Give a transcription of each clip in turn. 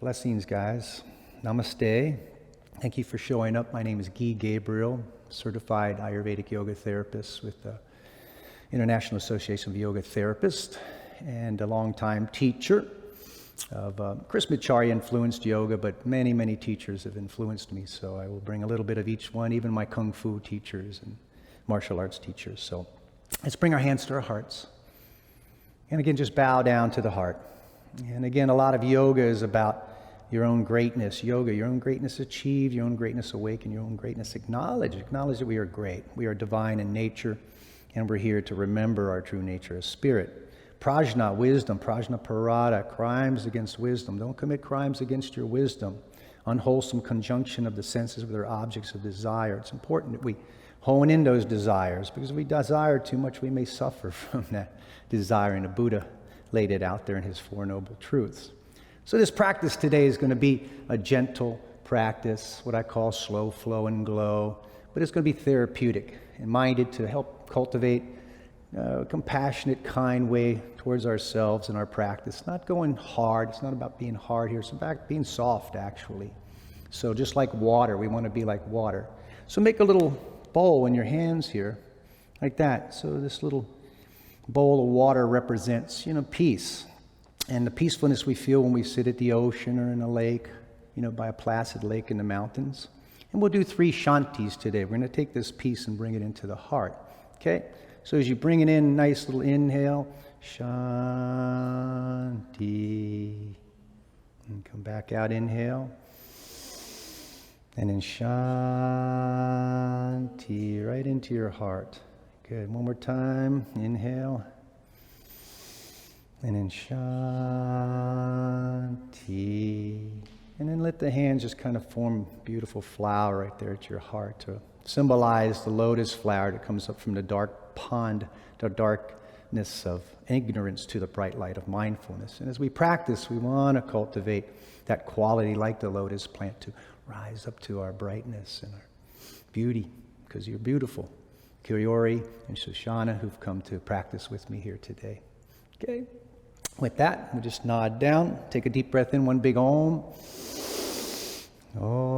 Blessings, guys. Namaste. Thank you for showing up. My name is Guy Gabriel, certified Ayurvedic yoga therapist with the International Association of Yoga Therapists and a longtime teacher of Krishnamacharya influenced yoga, but many, many teachers have influenced me. So I will bring a little bit of each one, even my Kung Fu teachers and martial arts teachers. So let's bring our hands to our hearts. And again, just bow down to the heart. And again, a lot of yoga is about your own greatness. Yoga, your own greatness achieved, your own greatness awakened, your own greatness acknowledged. Acknowledge that we are great. We are divine in nature, and we're here to remember our true nature as spirit. Prajna, wisdom. Prajna parada, crimes against wisdom. Don't commit crimes against your wisdom. Unwholesome conjunction of the senses with their objects of desire. It's important that we hone in those desires, because if we desire too much, we may suffer from that desire, and the Buddha laid it out there in his Four Noble Truths. So this practice today is going to be a gentle practice, what I call slow flow and glow, but it's going to be therapeutic and minded to help cultivate a compassionate, kind way towards ourselves in our practice. Not going hard. It's not about being hard here. It's about being soft, actually. So just like water, we want to be like water. So make a little bowl in your hands here, like that. So this little bowl of water represents, peace. And the peacefulness we feel when we sit at the ocean or in a lake, by a placid lake in the mountains. And we'll do 3 shantis today. We're going to take this peace and bring it into the heart. Okay? So as you bring it in, nice little inhale, shanti. And come back out, inhale. And then shanti, right into your heart. Good. One more time. Inhale. And then shanti. And then let the hands just kind of form a beautiful flower right there at your heart to symbolize the lotus flower that comes up from the dark pond, the darkness of ignorance to the bright light of mindfulness. And as we practice, we want to cultivate that quality like the lotus plant to rise up to our brightness and our beauty, because you're beautiful. Kyori and Shoshana, who've come to practice with me here today. Okay? With that, we'll just nod down. Take a deep breath in, one big Om. All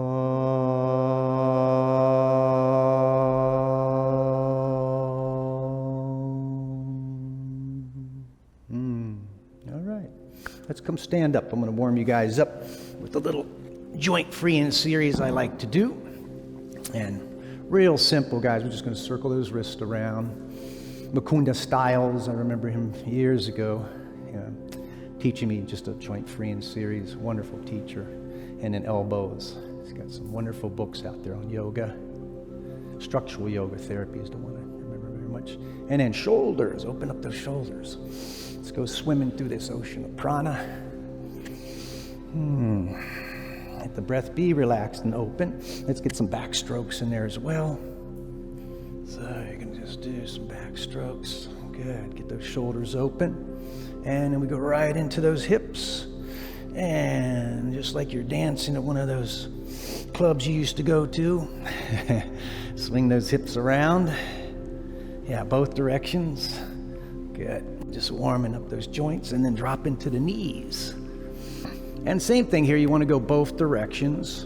right. Let's come stand up. I'm going to warm you guys up with a little joint freeing series I like to do. And real simple, guys. We're just going to circle those wrists around. Mukunda Stiles, I remember him years ago. Teaching me just a joint freeing series, wonderful teacher. And then elbows. He's got some wonderful books out there on yoga. Structural yoga therapy is the one I remember very much. And then shoulders, open up those shoulders. Let's go swimming through this ocean of prana. Let the breath be relaxed and open. Let's get some back strokes in there as well. So you can just do some back strokes. Good, get those shoulders open. And then we go right into those hips. And just like you're dancing at one of those clubs you used to go to, swing those hips around. Yeah, both directions. Good. Just warming up those joints and then drop into the knees. And same thing here, you want to go both directions.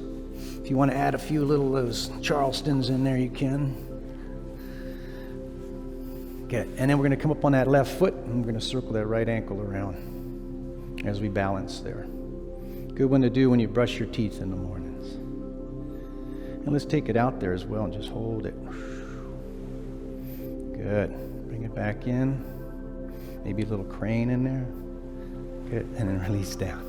If you want to add a few little those Charlestons in there, you can. Good. And then we're going to come up on that left foot, and we're going to circle that right ankle around as we balance there. Good one to do when you brush your teeth in the mornings. And let's take it out there as well and just hold it. Good. Bring it back in. Maybe a little crane in there. Good. And then release down.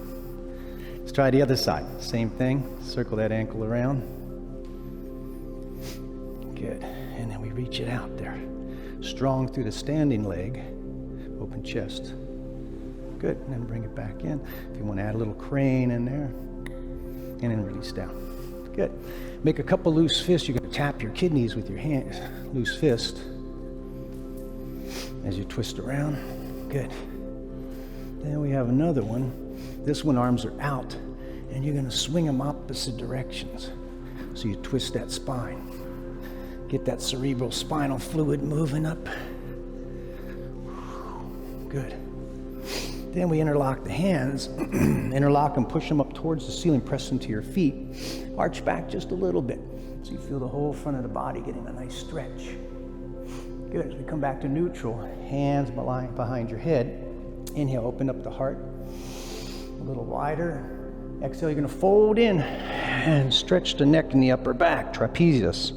Let's try the other side. Same thing. Circle that ankle around. Good. And then we reach it out there. Strong through the standing leg, open chest. Good, and then bring it back in. If you want to add a little crane in there, and then release down. Good. Make a couple loose fists. You're going to tap your kidneys with your hand, loose fist, as you twist around. Good. Then we have another one. This one, arms are out, and you're going to swing them opposite directions. So you twist that spine. Get that cerebral spinal fluid moving up. Good. Then we interlock the hands, interlock them, push them up towards the ceiling, press them to your feet. Arch back just a little bit so you feel the whole front of the body getting a nice stretch. Good. As we come back to neutral, hands behind your head. Inhale, open up the heart a little wider. Exhale, you're going to fold in and stretch the neck and the upper back, trapezius.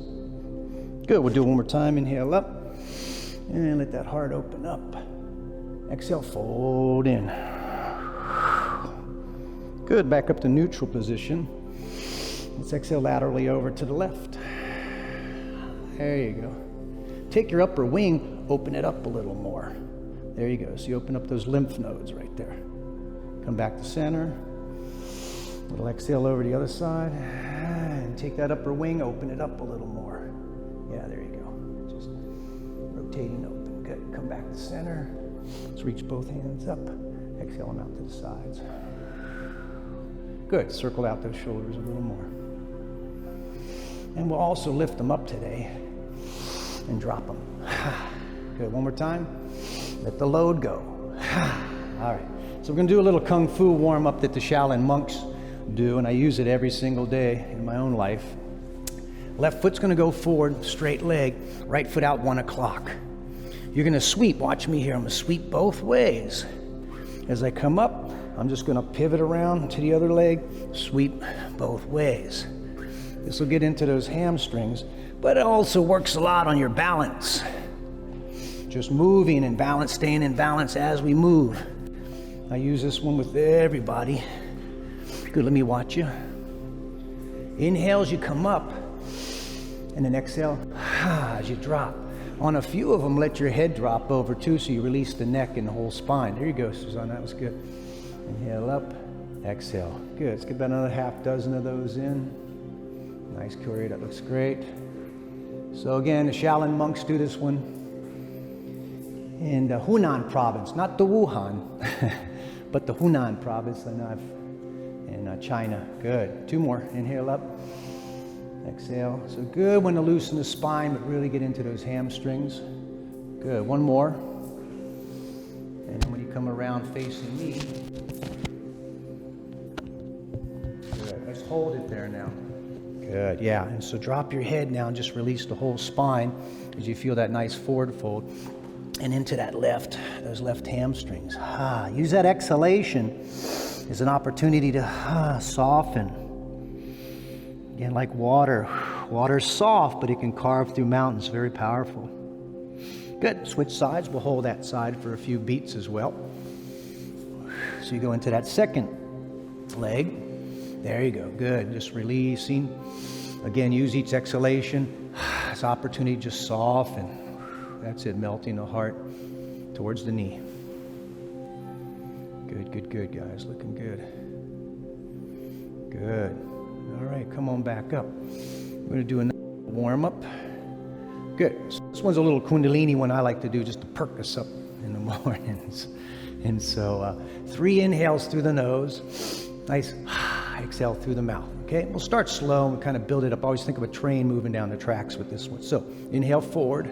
Good. We'll do it one more time. Inhale up and let that heart open up. Exhale, fold in. Good, back up to neutral position. Let's exhale laterally over to the left. There you go. Take your upper wing, open it up a little more. There you go, so you open up those lymph nodes right there. Come back to center. Little exhale over the other side. And take that upper wing, open it up a little more. Yeah, there you go. Just rotating open. Good, come back to center. Let's reach both hands up. Exhale them out to the sides. Good. Circle out those shoulders a little more. And we'll also lift them up today and drop them. Good. One more time. Let the load go. All right. So we're going to do a little kung fu warm up that the Shaolin monks do, and I use it every single day in my own life. Left foot's going to go forward, straight leg. Right foot out 1 o'clock. You're going to sweep. Watch me here. I'm going to sweep both ways. As I come up, I'm just going to pivot around to the other leg, sweep both ways. This will get into those hamstrings, but it also works a lot on your balance. Just moving and balance, staying in balance as we move. I use this one with everybody. Good, let me watch you. Inhale as you come up, and then exhale as you drop. On a few of them, let your head drop over too, so you release the neck and the whole spine. There you go, Suzanne, that was good. Inhale up, exhale. Good, let's get about another half dozen of those in. Nice, Corey, that looks great. So again, the Shaolin monks do this one in the Hunan province, not the Wuhan, but the Hunan province in China. Good, 2 more, inhale up. Exhale. So good when to loosen the spine, but really get into those hamstrings. Good. 1 more. And then when you come around facing me, good. Let's hold it there now. Good. Yeah. And so drop your head now and just release the whole spine as you feel that nice forward fold and into that those left hamstrings. Use that exhalation as an opportunity to soften. Again, like water. Water's soft, but it can carve through mountains. Very powerful. Good. Switch sides. We'll hold that side for a few beats as well. So you go into that second leg. There you go. Good. Just releasing. Again, use each exhalation as opportunity to just soften. That's it. Melting the heart towards the knee. Good, good, good, guys. Looking good. Good. All right, come on back up. We're going to do another warm-up. Good. So this one's a little Kundalini one I like to do just to perk us up in the mornings. And so 3 inhales through the nose. Nice exhale through the mouth. Okay, we'll start slow and kind of build it up. Always think of a train moving down the tracks with this one. So inhale forward.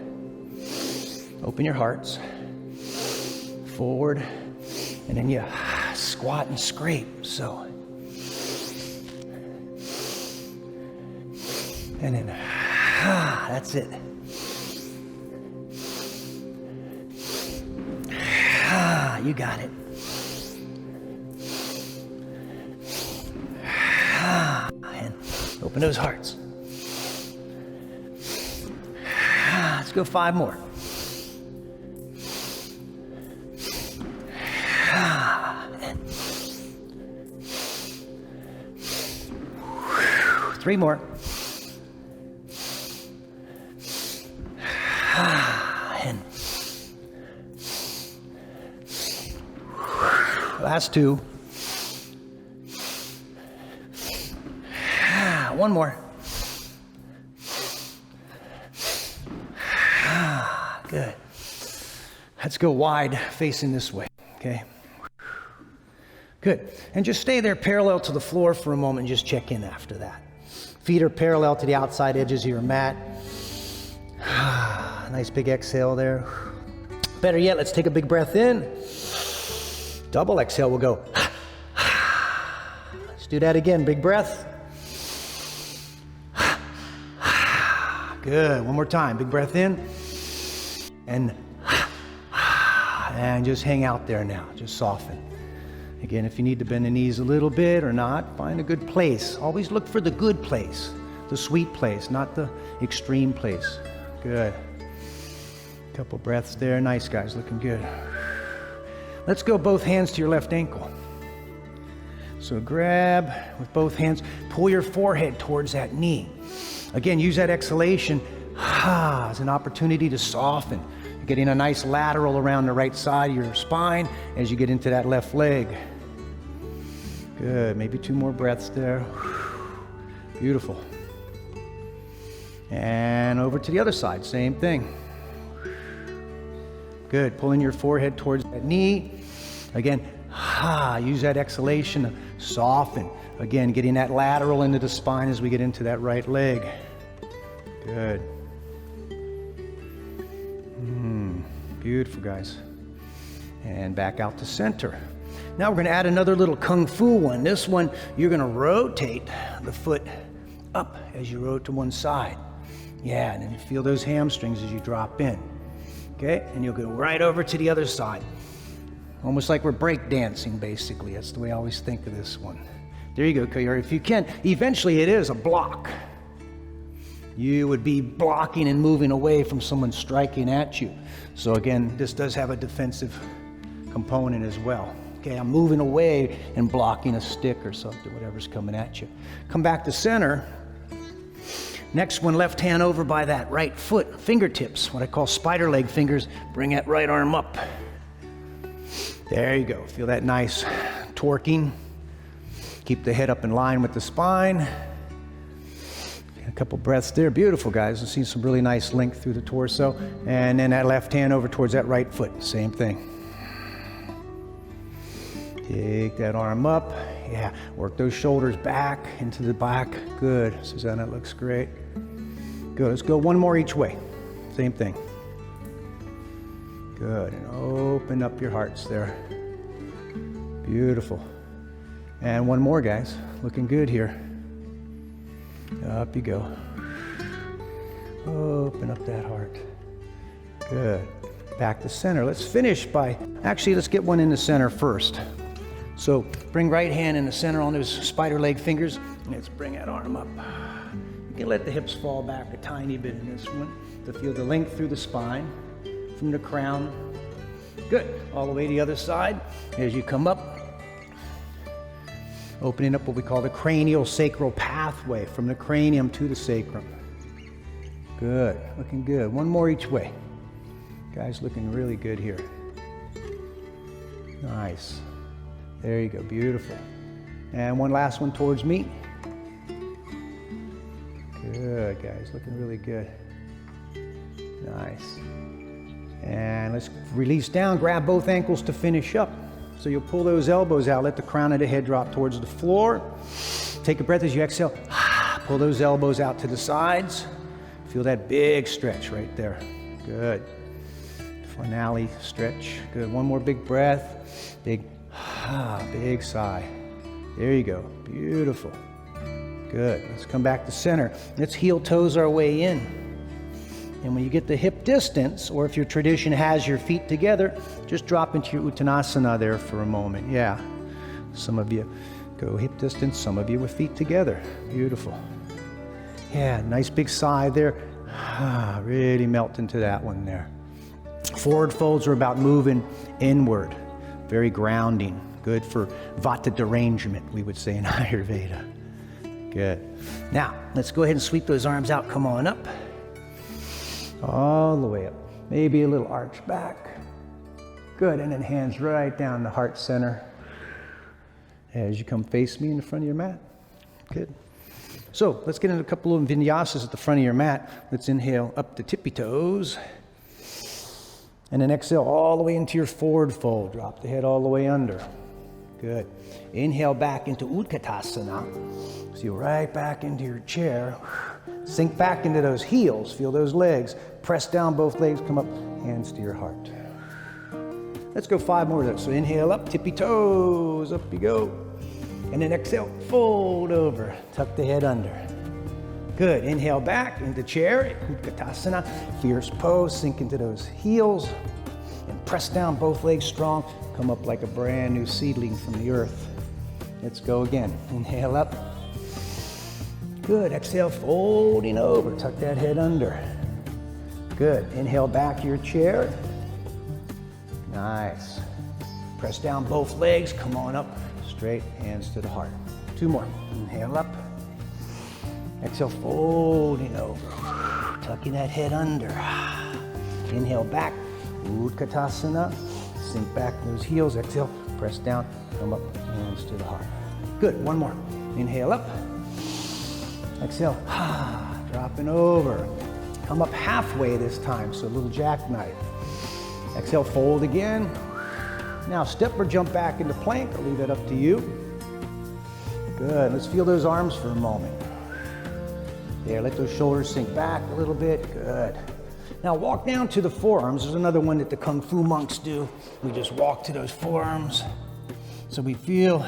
Open your hearts. Forward. And then you squat and scrape. So. And then, that's it. You got it. And open those hearts. Let's go 5 more. And 3 more. And last 2. 1 more. Good. Let's go wide facing this way. Okay. Good. And just stay there parallel to the floor for a moment and just check in after that. Feet are parallel to the outside edges of your mat. Nice big exhale there. Better yet, let's take a big breath in. Double exhale, we'll go. Let's do that again. Big breath. Good. One more time. Big breath in. And just hang out there now. Just soften. Again, if you need to bend the knees a little bit or not, find a good place. Always look for the good place, the sweet place, not the extreme place. Good. Couple breaths there. Nice, guys. Looking good. Let's go both hands to your left ankle. So grab with both hands. Pull your forehead towards that knee. Again, use that exhalation as an opportunity to soften. Getting a nice lateral around the right side of your spine as you get into that left leg. Good. Maybe 2 more breaths there. Beautiful. And over to the other side. Same thing. Good. Pulling your forehead towards that knee. Again, use that exhalation to soften. Again, getting that lateral into the spine as we get into that right leg. Good. Beautiful, guys. And back out to center. Now we're going to add another little kung fu one. This one, you're going to rotate the foot up as you rotate to one side. Yeah, and then you feel those hamstrings as you drop in. Okay, and you'll go right over to the other side. Almost like we're break dancing, basically. That's the way I always think of this one. There you go, Koyori. If you can, eventually it is a block. You would be blocking and moving away from someone striking at you. So again, this does have a defensive component as well. Okay, I'm moving away and blocking a stick or something, whatever's coming at you. Come back to center. Next one, left hand over by that right foot, fingertips, what I call spider leg fingers. Bring that right arm up. There you go. Feel that nice torquing. Keep the head up in line with the spine. A couple breaths there. Beautiful, guys. You'll see some really nice length through the torso. And then that left hand over towards that right foot. Same thing. Take that arm up. Yeah. Work those shoulders back into the back. Good. Susanna, that looks great. Good. Let's go one more each way. Same thing. Good. And open up your hearts there. Beautiful. And one more, guys. Looking good here. Up you go. Open up that heart. Good. Back to center. Let's finish by, actually, let's get one in the center first. So bring right hand in the center on those spider leg fingers. Let's bring that arm up. You can let the hips fall back a tiny bit in this one to feel the length through the spine, from the crown. Good. All the way to the other side. As you come up, opening up what we call the cranial sacral pathway from the cranium to the sacrum. Good. Looking good. One more each way. Guys, looking really good here. Nice. There you go. Beautiful. And one last one towards me. Good, guys. Looking really good. Nice. And let's release down. Grab both ankles to finish up. So you'll pull those elbows out. Let the crown of the head drop towards the floor. Take a breath as you exhale. Pull those elbows out to the sides. Feel that big stretch right there. Good. Finale stretch. Good. One more big breath. Big sigh. There you go. Beautiful. Good. Let's come back to center. Let's heel toes our way in. And when you get the hip distance, or if your tradition has your feet together, just drop into your Uttanasana there for a moment. Yeah. Some of you go hip distance, some of you with feet together. Beautiful. Yeah, nice big sigh there. Really melt into that one there. Forward folds are about moving inward. Very grounding. Good for vata derangement, we would say in Ayurveda. Good. Now, let's go ahead and sweep those arms out. Come on up. All the way up. Maybe a little arch back. Good. And then hands right down the heart center as you come face me in the front of your mat. Good. So let's get into a couple of vinyasas at the front of your mat. Let's inhale up the tippy toes. And then exhale all the way into your forward fold. Drop the head all the way under. Good. Inhale back into Utkatasana. So you're right back into your chair. Sink back into those heels. Feel those legs. Press down both legs. Come up. Hands to your heart. Let's go 5 more of those. So inhale up, tippy toes, up you go. And then exhale, fold over, tuck the head under. Good, inhale back into chair, Utkatasana, fierce pose, sink into those heels. And press down both legs strong, come up like a brand new seedling from the earth. Let's go again, inhale up. Good, exhale, folding over, tuck that head under. Good, inhale back to your chair. Nice. Press down both legs, come on up, straight, hands to the heart. 2 more, inhale up. Exhale, folding over, tucking that head under. Inhale back, Utkatasana, sink back those heels, exhale, press down, come up, hands to the heart. Good, 1 more, inhale up. Exhale, dropping over. Come up halfway this time, so a little jackknife. Exhale, fold again. Now step or jump back into plank. I'll leave that up to you. Good, let's feel those arms for a moment. There, let those shoulders sink back a little bit, good. Now walk down to the forearms. There's another one that the Kung Fu monks do. We just walk to those forearms. So we feel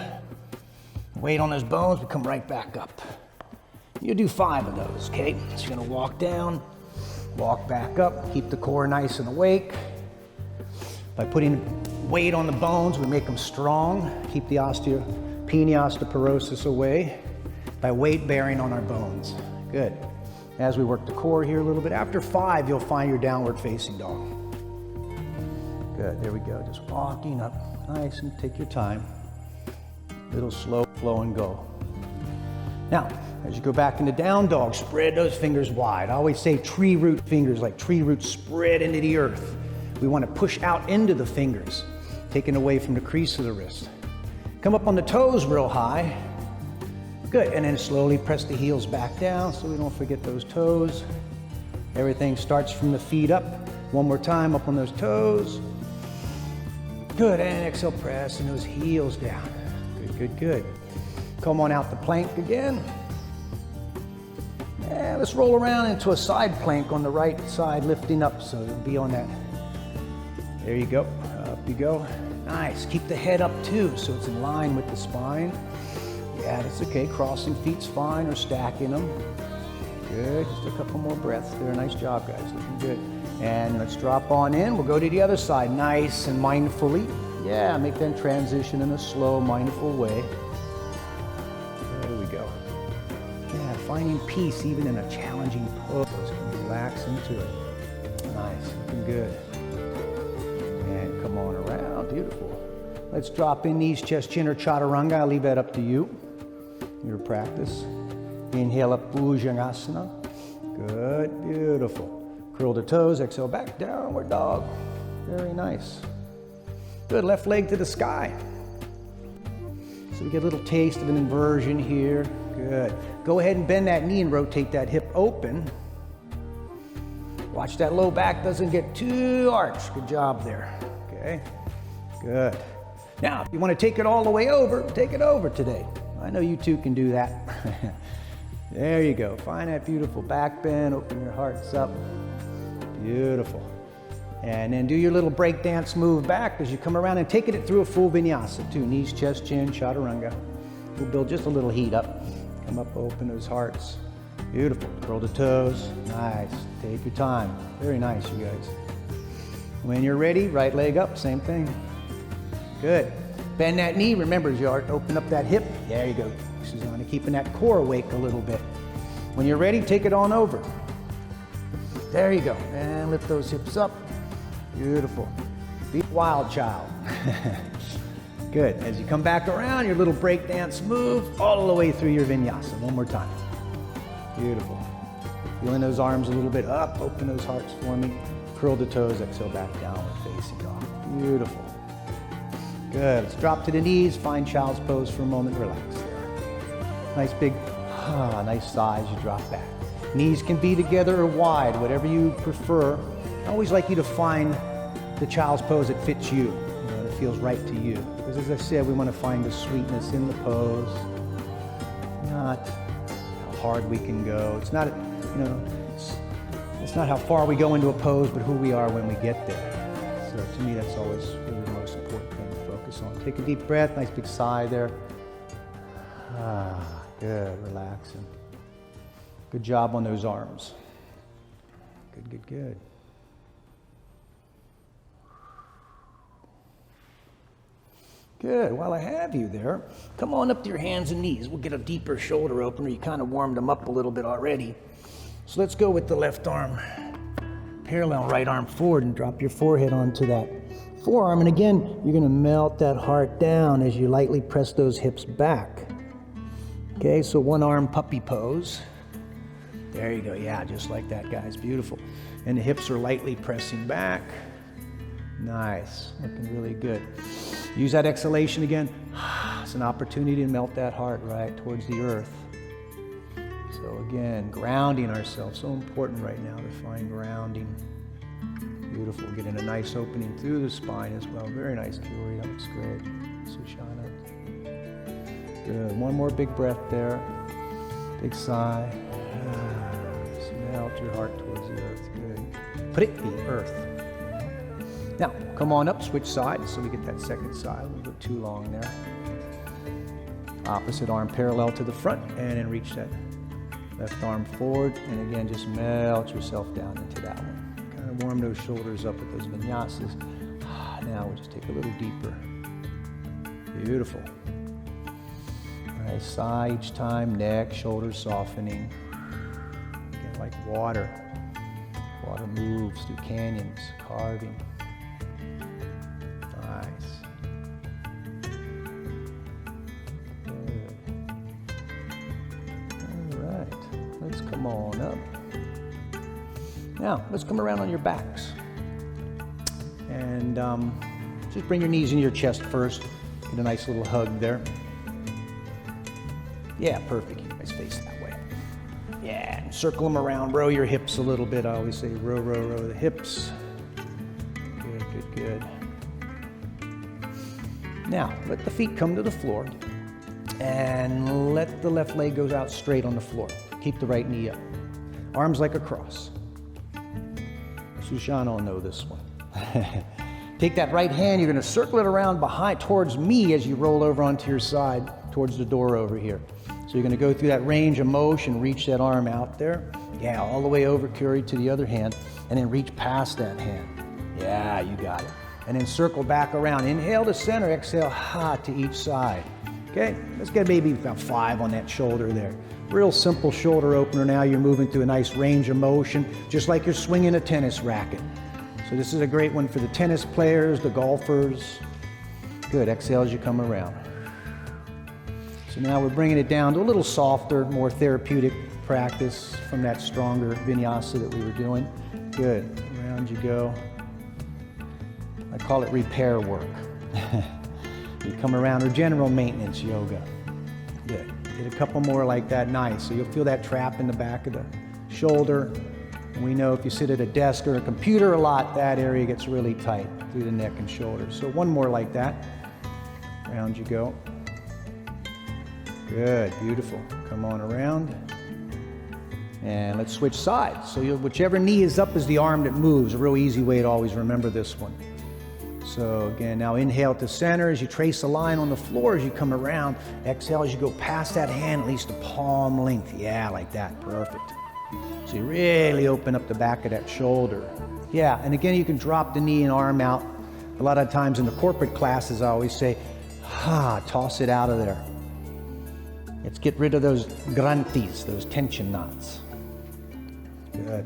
weight on those bones, we come right back up. You do 5 of those, okay? So you're gonna walk down, walk back up, keep the core nice and awake. By putting weight on the bones, we make them strong, keep the osteopenia, osteoporosis away by weight bearing on our bones. Good. As we work the core here a little bit, after 5, you'll find your downward facing dog. Good, there we go, just walking up, nice, and take your time. Little slow flow and go. Now, as you go back into down dog, spread those fingers wide. I always say tree root fingers, like tree roots spread into the earth. We want to push out into the fingers, taken away from the crease of the wrist. Come up on the toes real high. Good, and then slowly press the heels back down so we don't forget those toes. Everything starts from the feet up. 1 more time, up on those toes. Good, and exhale, pressing those heels down. Good, good, good. Come on out the plank again. And let's roll around into a side plank on the right side, lifting up, so it'll be on that. There you go, up you go. Nice, keep the head up too, so it's in line with the spine. Yeah, that's okay, crossing feet's fine, or stacking them. Good, just a couple more breaths there. Nice job, guys, looking good. And let's drop on in. We'll go to the other side, nice and mindfully. Yeah, make that transition in a slow, mindful way. There we go. Yeah, finding peace even in a challenging pose. Can relax into it. Nice, looking good. And come on around, beautiful. Let's drop in knees, chest, chin, or chaturanga. I'll leave that up to you, your practice. Inhale up, Bhujangasana. Good, beautiful. Curl the toes, exhale back, downward dog. Very nice. Good, left leg to the sky. So we get a little taste of an inversion here. Good. Go ahead and bend that knee and rotate that hip open. Watch that low back doesn't get too arched. Good job there. Okay, good. Now, if you want to take it all the way over, take it over today. I know you two can do that. There you go. Find that beautiful back bend, open your hearts up. Beautiful. And then do your little break dance move back as you come around and taking it through a full vinyasa too. Knees, chest, chin, chaturanga. We'll build just a little heat up. Come up, open those hearts. Beautiful. Curl the toes. Nice. Take your time. Very nice, you guys. When you're ready, right leg up, same thing. Good. Bend that knee. Remember, as you open up that hip. There you go. This is on keeping that core awake a little bit. When you're ready, take it on over. There you go. And lift those hips up. Beautiful. Be a wild child. Good. As you come back around, your little break dance move all the way through your vinyasa. One more time. Beautiful. Feeling those arms a little bit up. Open those hearts for me. Curl the toes. Exhale back downward facing dog. Beautiful. Good. Let's drop to the knees. Find child's pose for a moment. Relax there. Nice big, nice sigh as you drop back. Knees can be together or wide, whatever you prefer. I always like you to find the child's pose that fits you, that feels right to you. Because as I said, we want to find the sweetness in the pose, not how hard we can go. It's not, it's not how far we go into a pose, but who we are when we get there. So to me, that's always really the most important thing to focus on. Take a deep breath, nice big sigh there. Ah, good, relaxing. Good job on those arms. Good, good, good. Good. While I have you there, come on up to your hands and knees. We'll get a deeper shoulder opener. You kind of warmed them up a little bit already. So let's go with the left arm. Parallel right arm forward and drop your forehead onto that forearm. And again, you're going to melt that heart down as you lightly press those hips back. Okay, so one arm puppy pose. There you go. Yeah, just like that, guys. Beautiful. And the hips are lightly pressing back. Nice. Looking really good. Use that exhalation again. It's an opportunity to melt that heart right towards the earth. So again, grounding ourselves. So important right now to find grounding. Beautiful. Getting a nice opening through the spine as well. Very nice, Kiori. That looks great. Sushana. Good. One more big breath there. Big sigh. Just melt your heart towards the earth. Good. Put it in the earth. Now, come on up, switch sides so we get that second side. We'll go too long there. Opposite arm parallel to the front, and then reach that left arm forward. And again, just melt yourself down into that one. Kind of warm those shoulders up with those vinyasas. Now we'll just take a little deeper. Beautiful. Nice sigh each time, neck, shoulders softening. Again, like water. Water moves through canyons, carving. Come on up. Now, let's come around on your backs. And just bring your knees into your chest first. Get a nice little hug there. Yeah, perfect. You guys face that way. Yeah, and circle them around. Row your hips a little bit. I always say row, row, row the hips. Good, good, good. Now, let the feet come to the floor. And let the left leg go out straight on the floor. Keep the right knee up. Arms like a cross. Sushana will know this one. Take that right hand, you're going to circle it around behind towards me as you roll over onto your side towards the door over here. So you're going to go through that range of motion, reach that arm out there. Yeah, all the way over, Curry, to the other hand, and then reach past that hand. Yeah, you got it. And then circle back around. Inhale to center, exhale, to each side. Okay, let's get maybe about 5 on that shoulder there. Real simple shoulder opener now. You're moving through a nice range of motion, just like you're swinging a tennis racket. So this is a great one for the tennis players, the golfers. Good, exhale as you come around. So now we're bringing it down to a little softer, more therapeutic practice from that stronger vinyasa that we were doing. Good, around you go. I call it repair work. You come around, or general maintenance yoga. Good. Get a couple more like that, nice. So you'll feel that trap in the back of the shoulder. And we know if you sit at a desk or a computer a lot, that area gets really tight through the neck and shoulders. So one more like that. Around you go. Good, beautiful. Come on around. And let's switch sides. So whichever knee is up is the arm that moves. A real easy way to always remember this one. So again, now inhale to center as you trace a line on the floor as you come around. Exhale as you go past that hand, at least a palm length. Yeah, like that, perfect. So you really open up the back of that shoulder. Yeah, and again, you can drop the knee and arm out. A lot of times in the corporate classes, I always say, toss it out of there. Let's get rid of those granthis, those tension knots. Good.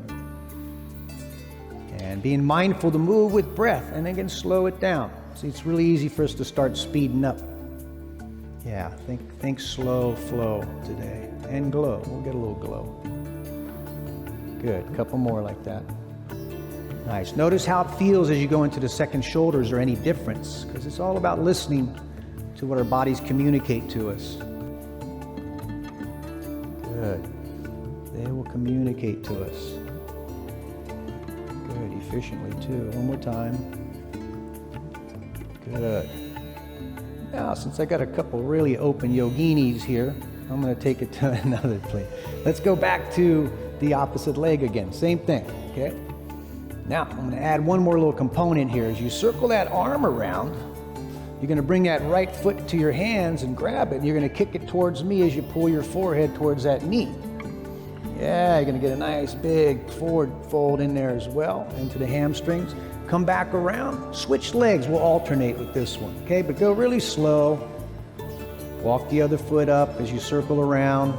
And being mindful to move with breath, and again, slow it down. See, it's really easy for us to start speeding up. Yeah, think slow flow today. And glow, we'll get a little glow. Good, a couple more like that. Nice. Notice how it feels as you go into the second shoulder. Is there any difference? Because it's all about listening to what our bodies communicate to us. Good. They will communicate to us. Good, efficiently too. One more time. Good. Now, since I got a couple really open yoginis here, I'm going to take it to another place. Let's go back to the opposite leg again. Same thing, okay? Now, I'm going to add one more little component here. As you circle that arm around, you're going to bring that right foot to your hands and grab it. And you're going to kick it towards me as you pull your forehead towards that knee. Yeah, you're going to get a nice big forward fold in there as well, into the hamstrings. Come back around. Switch legs. We'll alternate with this one, okay? But go really slow. Walk the other foot up as you circle around.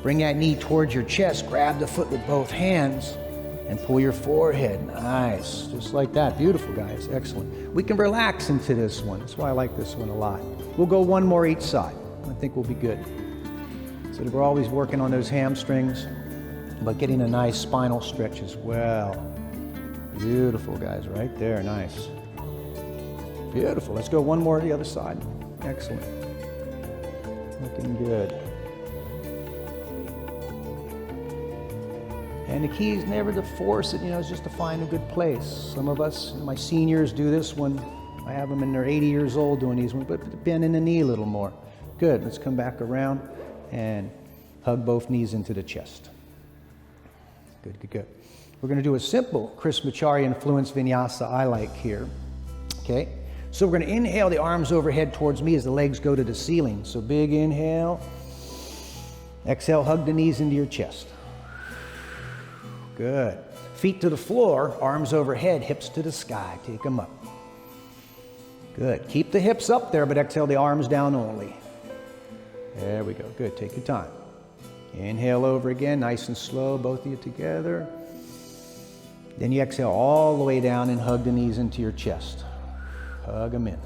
Bring that knee towards your chest. Grab the foot with both hands and pull your forehead. Nice. Just like that. Beautiful, guys. Excellent. We can relax into this one. That's why I like this one a lot. We'll go one more each side. I think we'll be good. So we're always working on those hamstrings, but getting a nice spinal stretch as well. Beautiful, guys. Right there. Nice. Beautiful. Let's go one more to the other side. Excellent. Looking good. And the key is never to force it, it's just to find a good place. Some of us, my seniors, do this one. I have them in their 80 years old doing these ones, but bend in the knee a little more. Good, let's come back around and hug both knees into the chest. Good, good, good. We're gonna do a simple Chris Machari influenced vinyasa I like here, okay? So we're gonna inhale the arms overhead towards me as the legs go to the ceiling. So big inhale. Exhale, hug the knees into your chest. Good. Feet to the floor, arms overhead, hips to the sky. Take them up. Good. Keep the hips up there, but exhale the arms down only. There we go. Good. Take your time. Inhale over again, nice and slow, both of you together. Then you exhale all the way down and hug the knees into your chest. Hug them in.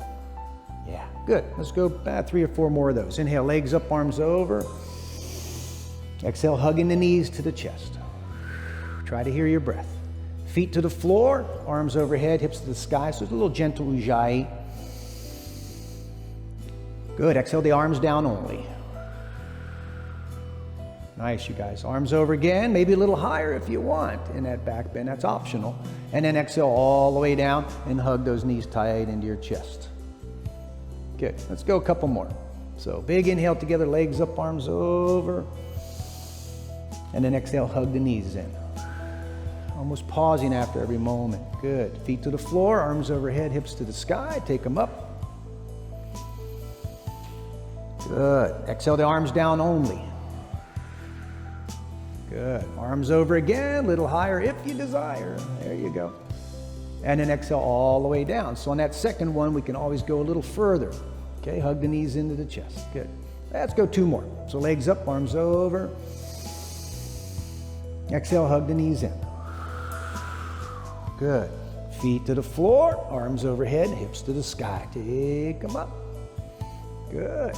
Yeah, good. Let's go 3 or 4 more of those. Inhale, legs up, arms over. Exhale, hugging the knees to the chest. Try to hear your breath. Feet to the floor, arms overhead, hips to the sky. So it's a little gentle ujjayi. Good. Exhale the arms down only. Nice, you guys. Arms over again, maybe a little higher if you want in that back bend. That's optional. And then exhale all the way down and hug those knees tight into your chest. Good. Let's go a couple more. So big inhale together, legs up, arms over. And then exhale, hug the knees in. Almost pausing after every moment. Good. Feet to the floor, arms overhead, hips to the sky. Take them up. Good. Exhale the arms down only. Good. Arms over again, a little higher if you desire. There you go. And then exhale all the way down. So on that second one, we can always go a little further. Okay, hug the knees into the chest. Good. Let's go 2 more. So legs up, arms over. Exhale, hug the knees in. Good. Feet to the floor, arms overhead, hips to the sky. Take them up. Good.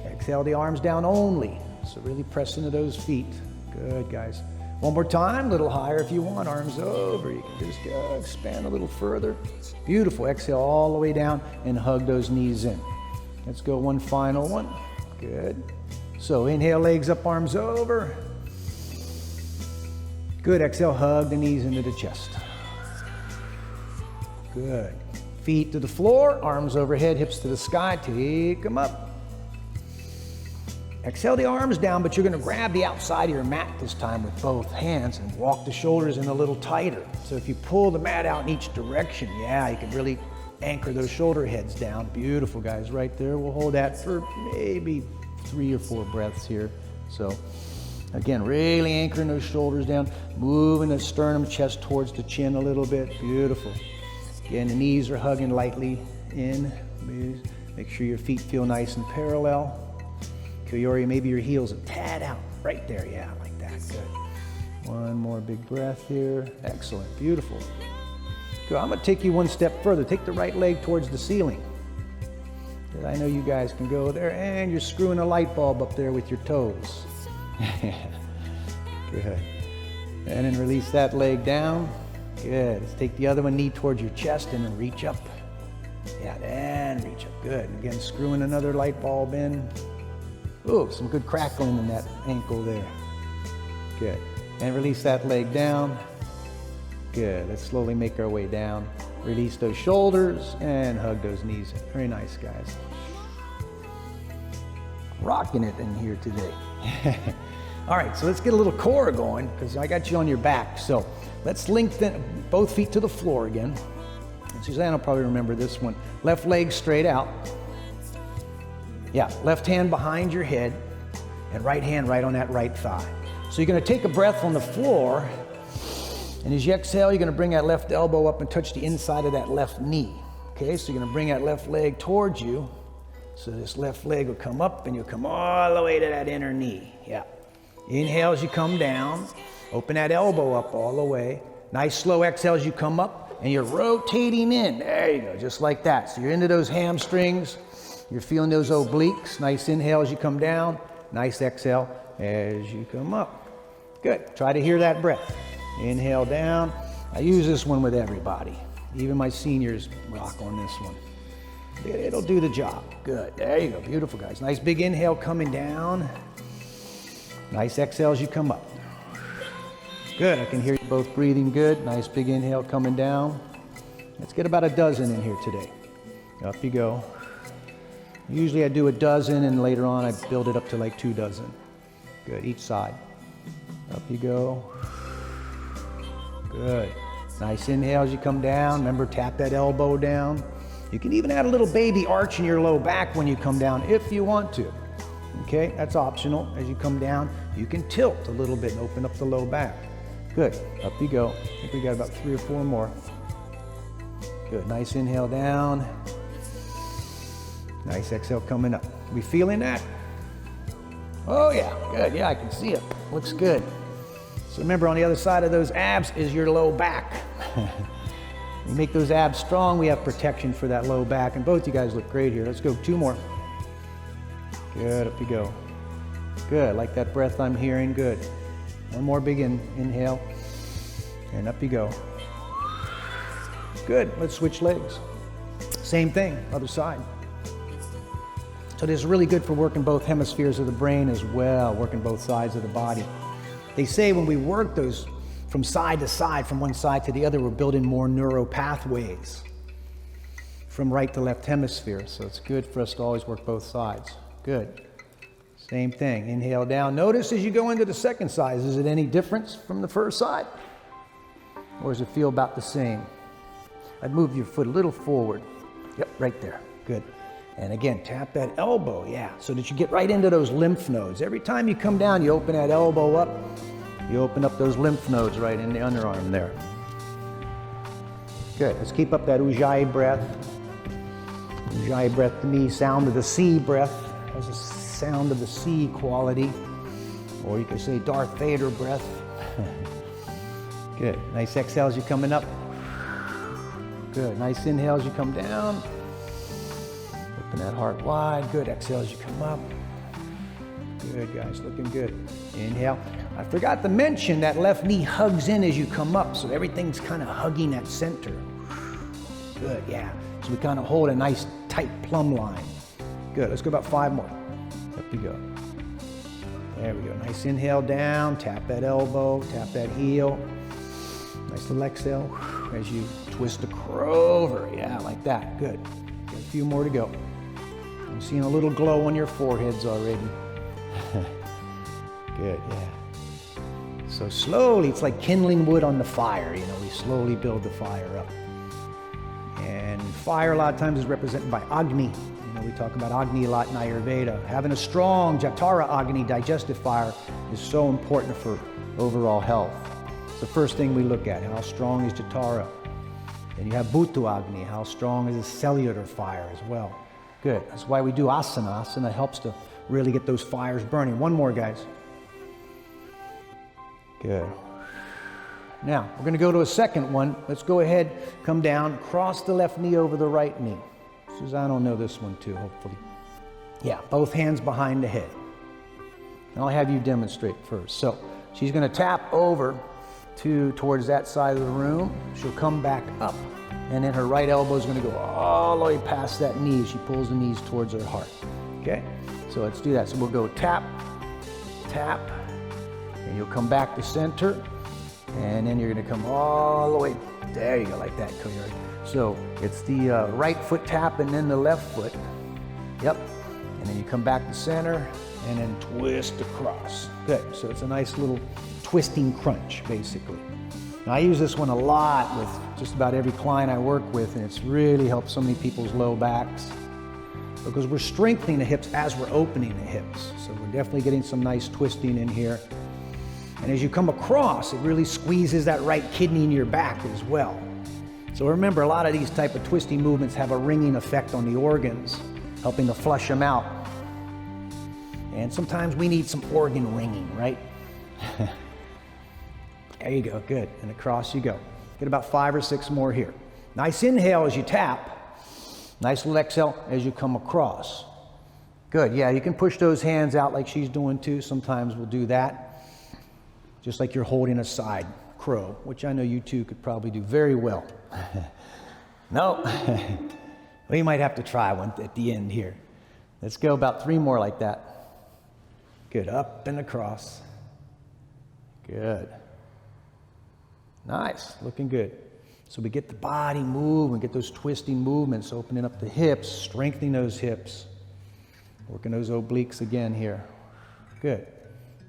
Exhale the arms down only. So really press into those feet. Good, guys. One more time, a little higher if you want. Arms over. You can just expand a little further. Beautiful. Exhale all the way down and hug those knees in. Let's go one final one. Good. So inhale, legs up, arms over. Good. Exhale, hug the knees into the chest. Good. Feet to the floor, arms overhead, hips to the sky. Take them up. Exhale the arms down, but you're going to grab the outside of your mat this time with both hands and walk the shoulders in a little tighter. So if you pull the mat out in each direction, yeah, you can really anchor those shoulder heads down. Beautiful, guys, right there. We'll hold that for maybe 3 or 4 breaths here. So again, really anchoring those shoulders down, moving the sternum, chest towards the chin a little bit. Beautiful. Again, the knees are hugging lightly in. Make sure your feet feel nice and parallel. Kuyori, maybe your heels a tad out. Right there, yeah, like that. Good. One more big breath here. Excellent. Beautiful. Good. I'm going to take you one step further. Take the right leg towards the ceiling. Good. I know you guys can go there, and you're screwing a light bulb up there with your toes. Good. And then release that leg down. Good. Let's take the other one, knee towards your chest, and then reach up. Yeah, then reach up. Good. Again, screwing another light bulb in. Ooh, some good crackling in that ankle there. Good. And release that leg down. Good. Let's slowly make our way down. Release those shoulders and hug those knees. Very nice, guys. Rocking it in here today. All right, so let's get a little core going because I got you on your back. So let's lengthen both feet to the floor again. And Suzanne will probably remember this one. Left leg straight out. Yeah, left hand behind your head and right hand right on that right thigh. So you're gonna take a breath on the floor, and as you exhale, you're gonna bring that left elbow up and touch the inside of that left knee. Okay, so you're gonna bring that left leg towards you. So this left leg will come up and you'll come all the way to that inner knee. Yeah. Inhale as you come down. Open that elbow up all the way. Nice slow exhale as you come up and you're rotating in. There you go, just like that. So you're into those hamstrings. You're feeling those obliques. Nice inhale as you come down. Nice exhale as you come up. Good. Try to hear that breath. Inhale down. I use this one with everybody. Even my seniors rock on this one. It'll do the job. Good. There you go. Beautiful, guys. Nice big inhale coming down. Nice exhale as you come up. Good. I can hear you both breathing good. Nice big inhale coming down. Let's get about a dozen in here today. Up you go. Usually I do a dozen and later on I build it up to like 2 dozen. Good. Each side. Up you go. Good. Nice inhale as you come down. Remember, tap that elbow down. You can even add a little baby arch in your low back when you come down if you want to. Okay, that's optional. As you come down, you can tilt a little bit and open up the low back. Good, up you go. I think we got about 3 or 4 more. Good, nice inhale down. Nice exhale coming up. We feeling that? Oh yeah, good, yeah, I can see it. Looks good. So remember, on the other side of those abs is your low back. We make those abs strong, we have protection for that low back, and both you guys look great here. Let's go 2 more. Good, up you go. Good, like that breath I'm hearing, good. 1 more big inhale, and up you go. Good, let's switch legs. Same thing, other side. So this is really good for working both hemispheres of the brain as well, working both sides of the body. They say when we work those from side to side, from one side to the other, we're building more neural pathways from right to left hemisphere. So it's good for us to always work both sides. Good. Same thing. Inhale down. Notice as you go into the second side, is it any difference from the first side? Or does it feel about the same? I'd move your foot a little forward. Yep, right there. Good. And again, tap that elbow, yeah, so that you get right into those lymph nodes. Every time you come down, you open that elbow up, you open up those lymph nodes right in the underarm there. Good, let's keep up that Ujjayi breath. Ujjayi breath to me, sound of the sea breath, has a sound of the sea quality. Or you can say Darth Vader breath. Good, nice exhale as you're coming up. Good, nice inhale as you come down. Open that heart wide. Good. Exhale as you come up. Good, guys. Looking good. Inhale. I forgot to mention that left knee hugs in as you come up, so everything's kind of hugging that center. Good, yeah. So we kind of hold a nice tight plumb line. Good. Let's go about 5 more. Up you go. There we go. Nice inhale down. Tap that elbow. Tap that heel. Nice little exhale as you twist a crow over. Yeah, like that. Good. Got a few more to go. I'm seeing a little glow on your foreheads already. Good, yeah. So slowly, it's like kindling wood on the fire. You know, we slowly build the fire up. And fire a lot of times is represented by Agni. You know, we talk about Agni a lot in Ayurveda. Having a strong Jatara Agni, digestive fire, is so important for overall health. It's the first thing we look at. How strong is Jatara? Then you have Bhutu Agni. How strong is the cellular fire as well? Good. That's why we do asana. Asana helps to really get those fires burning. 1 more, guys. Good. Now, we're going to go to a second one. Let's go ahead, come down, cross the left knee over the right knee. Suzanne will know this one too, hopefully. Yeah, both hands behind the head. And I'll have you demonstrate first. So, she's going to tap over towards that side of the room. She'll come back up. And then her right elbow is going to go all the way past that knee. She pulls the knees towards her heart. Okay? So let's do that. So we'll go tap, tap, and you'll come back to center. And then you're going to come all the way. There you go, like that. So it's the right foot tap and then the left foot. Yep. And then you come back to center and then twist across. Good. So it's a nice little twisting crunch, basically. Now, I use this one a lot with just about every client I work with, and it's really helped so many people's low backs because we're strengthening the hips as we're opening the hips. So we're definitely getting some nice twisting in here. And as you come across, it really squeezes that right kidney in your back as well. So remember, a lot of these type of twisting movements have a ringing effect on the organs, helping to flush them out. And sometimes we need some organ ringing, right? There you go, good. And across you go. Get about 5 or 6 more here. Nice inhale as you tap. Nice little exhale as you come across. Good, yeah, you can push those hands out like she's doing too. Sometimes we'll do that. Just like you're holding a side crow, which I know you two could probably do very well. No, we might have to try one at the end here. Let's go about 3 more like that. Good, up and across. Good. Nice, looking good. So we get the body moving, get those twisting movements, opening up the hips, strengthening those hips. Working those obliques again here. Good.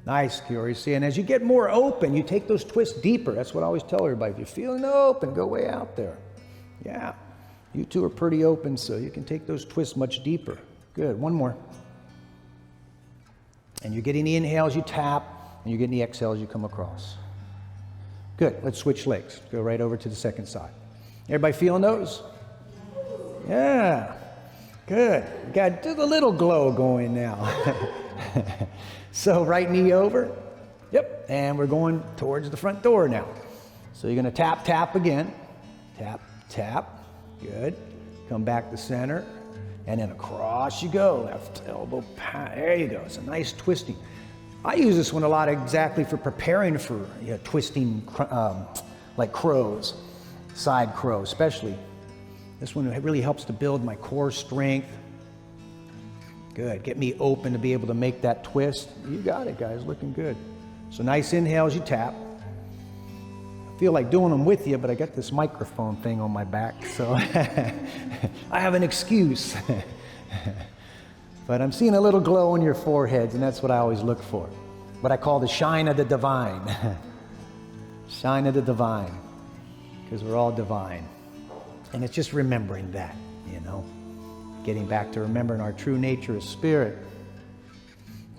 Nice, Kiori. See, and as you get more open, you take those twists deeper. That's what I always tell everybody. If you're feeling open, go way out there. Yeah. You two are pretty open, so you can take those twists much deeper. Good. One more. And you're getting the inhale as you tap, and you're getting the exhale as you come across. Good. Let's switch legs. Go right over to the second side. Everybody feeling those? Yeah. Good. We got just a little glow going now. So right knee over. Yep. And we're going towards the front door now. So you're going to tap, tap again. Tap, tap. Good. Come back to center. And then across you go. Left elbow. There you go. It's a nice twisting. I use this one a lot exactly for preparing for twisting like crows, side crow especially. This one really helps to build my core strength. Good, get me open to be able to make that twist. You got it, guys, looking good. So nice inhale as you tap. I feel like doing them with you, but I got this microphone thing on my back, so I have an excuse. But I'm seeing a little glow on your foreheads, and that's what I always look for. What I call the shine of the divine. Shine of the divine, because we're all divine. And it's just remembering that, getting back to remembering our true nature as spirit.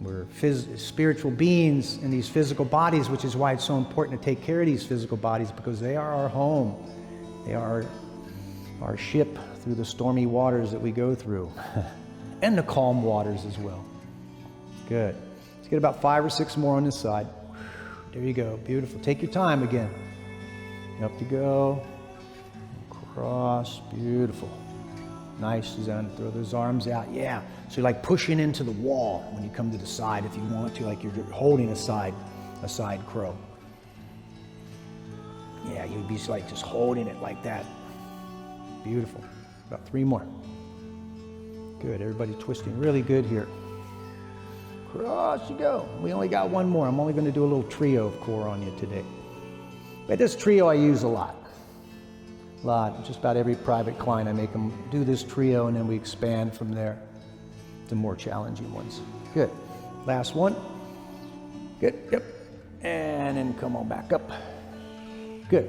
We're spiritual beings in these physical bodies, which is why it's so important to take care of these physical bodies, because they are our home. They are our ship through the stormy waters that we go through. And the calm waters as well. Good. Let's get about 5 or 6 more on this side. There you go. Beautiful. Take your time again. Up you go. Across. Beautiful. Nice, Suzanne. Throw those arms out. Yeah. So you're like pushing into the wall when you come to the side if you want to, like you're holding a side crow. Yeah, you'd be like just holding it like that. Beautiful. About 3 more. Good, everybody twisting really good here. Across you go. We only got 1 more. I'm only going to do a little trio of core on you today. But this trio I use a lot. Just about every private client I make them do this trio, and then we expand from there to more challenging ones. Good. Last one. Good, yep. And then come on back up. Good.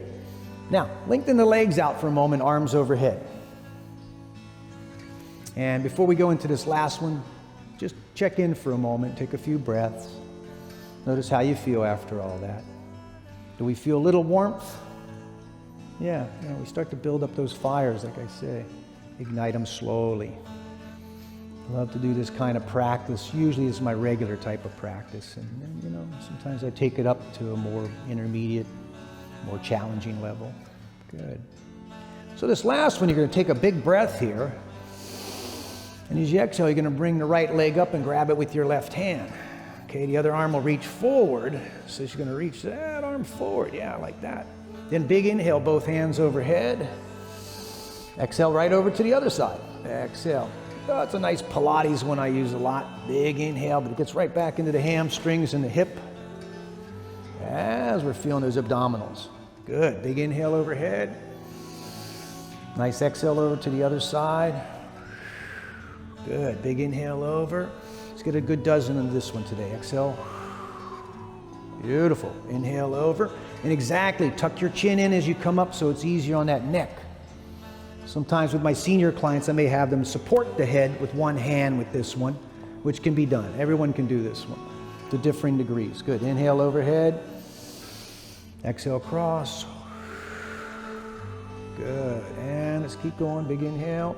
Now, lengthen the legs out for a moment, arms overhead. And before we go into this last one, just check in for a moment, take a few breaths. Notice how you feel after all that. Do we feel a little warmth? Yeah, we start to build up those fires, like I say. Ignite them slowly. I love to do this kind of practice. Usually it's my regular type of practice. And sometimes I take it up to a more intermediate, more challenging level. Good. So this last one, you're going to take a big breath here. And as you exhale, you're going to bring the right leg up and grab it with your left hand. Okay, the other arm will reach forward. So you're going to reach that arm forward. Yeah, like that. Then big inhale, both hands overhead. Exhale right over to the other side. Exhale. Oh, it's a nice Pilates one I use a lot. Big inhale, but it gets right back into the hamstrings and the hip as we're feeling those abdominals. Good. Big inhale overhead. Nice exhale over to the other side. Good. Big inhale over. Let's get a good dozen of this one today. Exhale. Beautiful. Inhale over. And exactly, tuck your chin in as you come up so it's easier on that neck. Sometimes with my senior clients, I may have them support the head with one hand with this one, which can be done. Everyone can do this one to differing degrees. Good. Inhale overhead. Exhale across. Good. And let's keep going. Big inhale.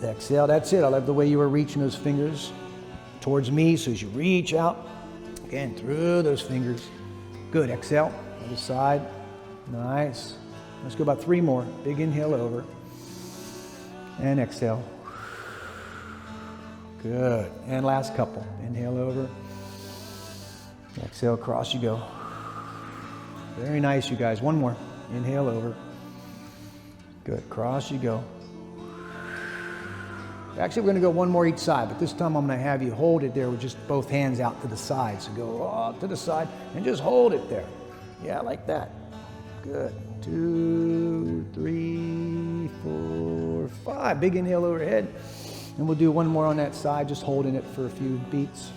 Exhale. That's it. I love the way you were reaching those fingers towards me. So as you reach out, again, through those fingers. Good. Exhale. Other side. Nice. Let's go about 3 more. Big inhale over. And exhale. Good. And last couple. Inhale over. Exhale, across you go. Very nice, you guys. One more. Inhale over. Good. Cross you go. Actually, we're going to go one more each side, but this time I'm going to have you hold it there with just both hands out to the side. So go off to the side and just hold it there. Yeah, like that. Good. 2, 3, 4, 5. Big inhale overhead. And we'll do one more on that side, just holding it for a few beats.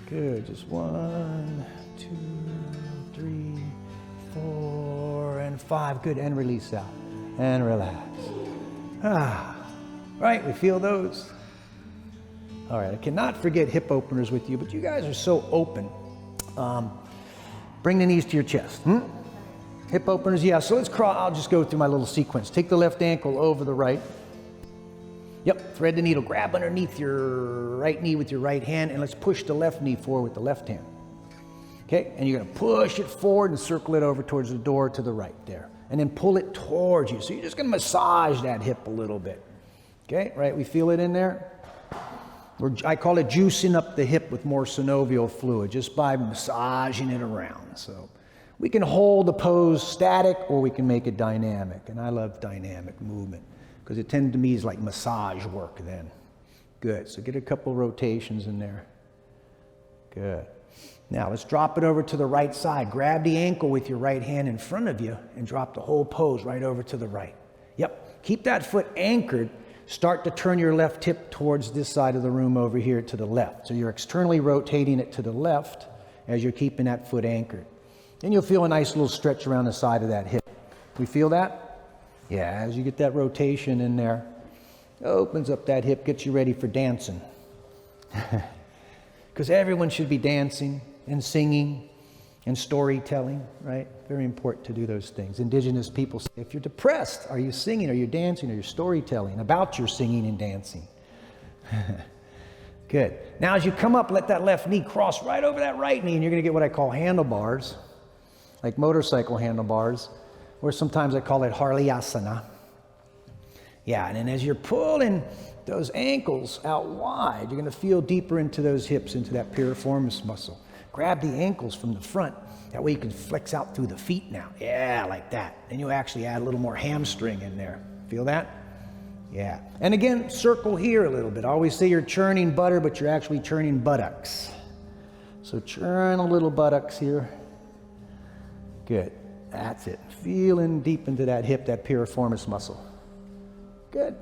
Good. Just 1, 2, 3, 4, and 5. Good. And release out. And relax. Right, we feel those. All right, I cannot forget hip openers with you, but you guys are so open. Bring the knees to your chest. Hip openers, yeah, so let's crawl. I'll just go through my little sequence. Take the left ankle over the right. Yep, thread the needle. Grab underneath your right knee with your right hand, and let's push the left knee forward with the left hand. Okay, and you're gonna push it forward and circle it over towards the door to the right there. And then pull it towards you. So you're just gonna massage that hip a little bit. Okay, right, we feel it in there? I call it juicing up the hip with more synovial fluid, just by massaging it around. So we can hold the pose static or we can make it dynamic. And I love dynamic movement because it tends to me is like massage work then. Good, so get a couple rotations in there. Good. Now let's drop it over to the right side. Grab the ankle with your right hand in front of you and drop the whole pose right over to the right. Yep, keep that foot anchored. Start to turn your left hip towards this side of the room over here to the left. So you're externally rotating it to the left as you're keeping that foot anchored. Then you'll feel a nice little stretch around the side of that hip. We feel that? Yeah, as you get that rotation in there, opens up that hip, gets you ready for dancing. Because everyone should be dancing and singing and storytelling, right? Very important to do those things. Indigenous people say, if you're depressed, are you singing, are you dancing, are you storytelling about your singing and dancing? Good. Now as you come up, let that left knee cross right over that right knee, and you're going to get what I call handlebars, like motorcycle handlebars, or sometimes I call it Harleyasana. Yeah, and then as you're pulling those ankles out wide, you're going to feel deeper into those hips, into that piriformis muscle. Grab the ankles from the front. That way you can flex out through the feet now. Yeah, like that. And you actually add a little more hamstring in there. Feel that? Yeah. And again, circle here a little bit. I always say you're churning butter, but you're actually churning buttocks. So churn a little buttocks here. Good. That's it. Feeling deep into that hip, that piriformis muscle. Good.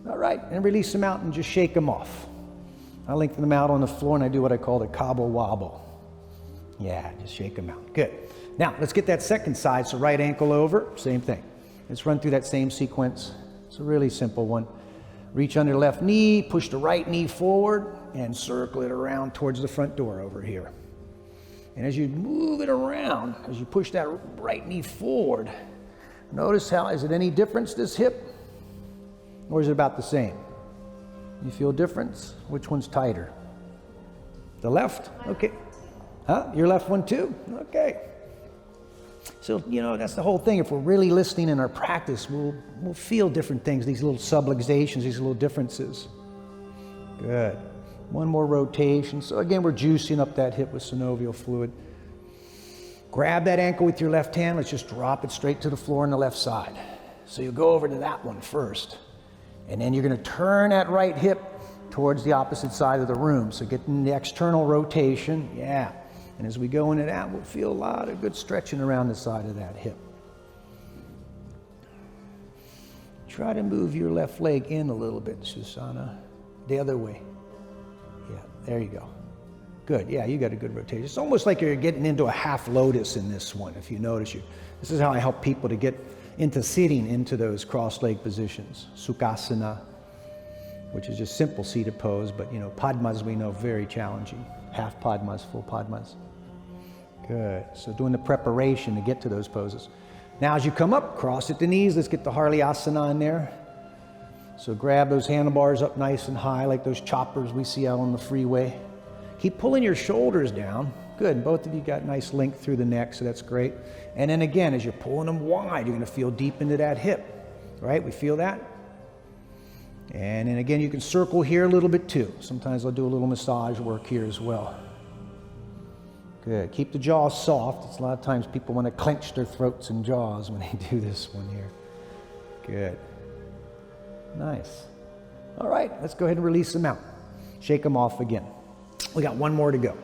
All right. And release them out and just shake them off. I lengthen them out on the floor and I do what I call the cobble wobble. Yeah, just shake them out. Good. Now, let's get that second side. So right ankle over, same thing. Let's run through that same sequence. It's a really simple one. Reach under the left knee, push the right knee forward, and circle it around towards the front door over here. And as you move it around, as you push that right knee forward, notice how, is it any difference, this hip? Or is it about the same? You feel difference? Which one's tighter? The left? Okay. Huh? Your left one too? Okay. So, you know, that's the whole thing. If we're really listening in our practice, we'll feel different things, these little subluxations, these little differences. Good. One more rotation. So again, we're juicing up that hip with synovial fluid. Grab that ankle with your left hand. Let's just drop it straight to the floor on the left side. So you go over to that one first. And then you're going to turn that right hip towards the opposite side of the room. So getting the external rotation. Yeah. And as we go into that, we'll feel a lot of good stretching around the side of that hip. Try to move your left leg in a little bit, Susanna. The other way. Yeah, there you go. Good, yeah, you got a good rotation. It's almost like you're getting into a half lotus in this one, if you notice. This is how I help people to get into sitting into those cross-leg positions. Sukhasana, which is just simple seated pose, but you know, Padmas we know very challenging. Half Padmas, full Padmas. Good, so doing the preparation to get to those poses. Now as you come up, cross at the knees, let's get the Harli Asana in there. So grab those handlebars up nice and high like those choppers we see out on the freeway. Keep pulling your shoulders down. Good, both of you got nice length through the neck, so that's great. And then again, as you're pulling them wide, you're gonna feel deep into that hip, right? We feel that? And then again, you can circle here a little bit too. Sometimes I'll do a little massage work here as well. Good, keep the jaws soft. It's a lot of times people want to clench their throats and jaws when they do this one here. Good, nice. All right, let's go ahead and release them out. Shake them off again. We got one more to go.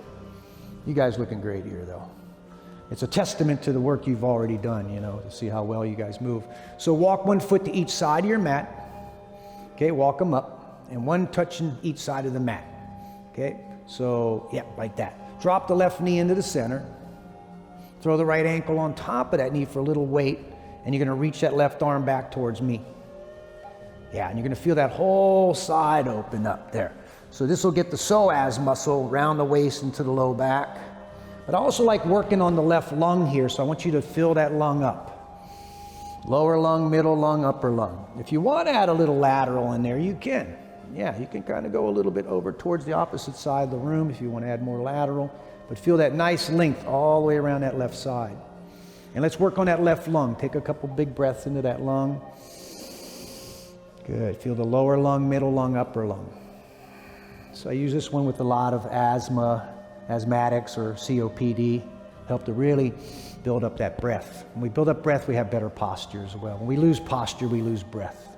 You guys looking great here though. It's a testament to the work you've already done, you know, to see how well you guys move. So walk one foot to each side of your mat. Okay, walk them up, and one touching each side of the mat. Okay, so yeah, like that. Drop the left knee into the center. Throw the right ankle on top of that knee for a little weight, and you're gonna reach that left arm back towards me. Yeah, and you're gonna feel that whole side open up there. So this will get the psoas muscle around the waist into the low back. But I also like working on the left lung here, so I want you to fill that lung up. Lower lung, middle lung, upper lung. If you want to add a little lateral in there, you can. Yeah, you can kind of go a little bit over towards the opposite side of the room if you want to add more lateral. But feel that nice length all the way around that left side. And let's work on that left lung. Take a couple big breaths into that lung. Good. Feel the lower lung, middle lung, upper lung. So I use this one with a lot of asthma, asthmatics, or COPD. Help to really build up that breath. When we build up breath, we have better posture as well. When we lose posture, we lose breath.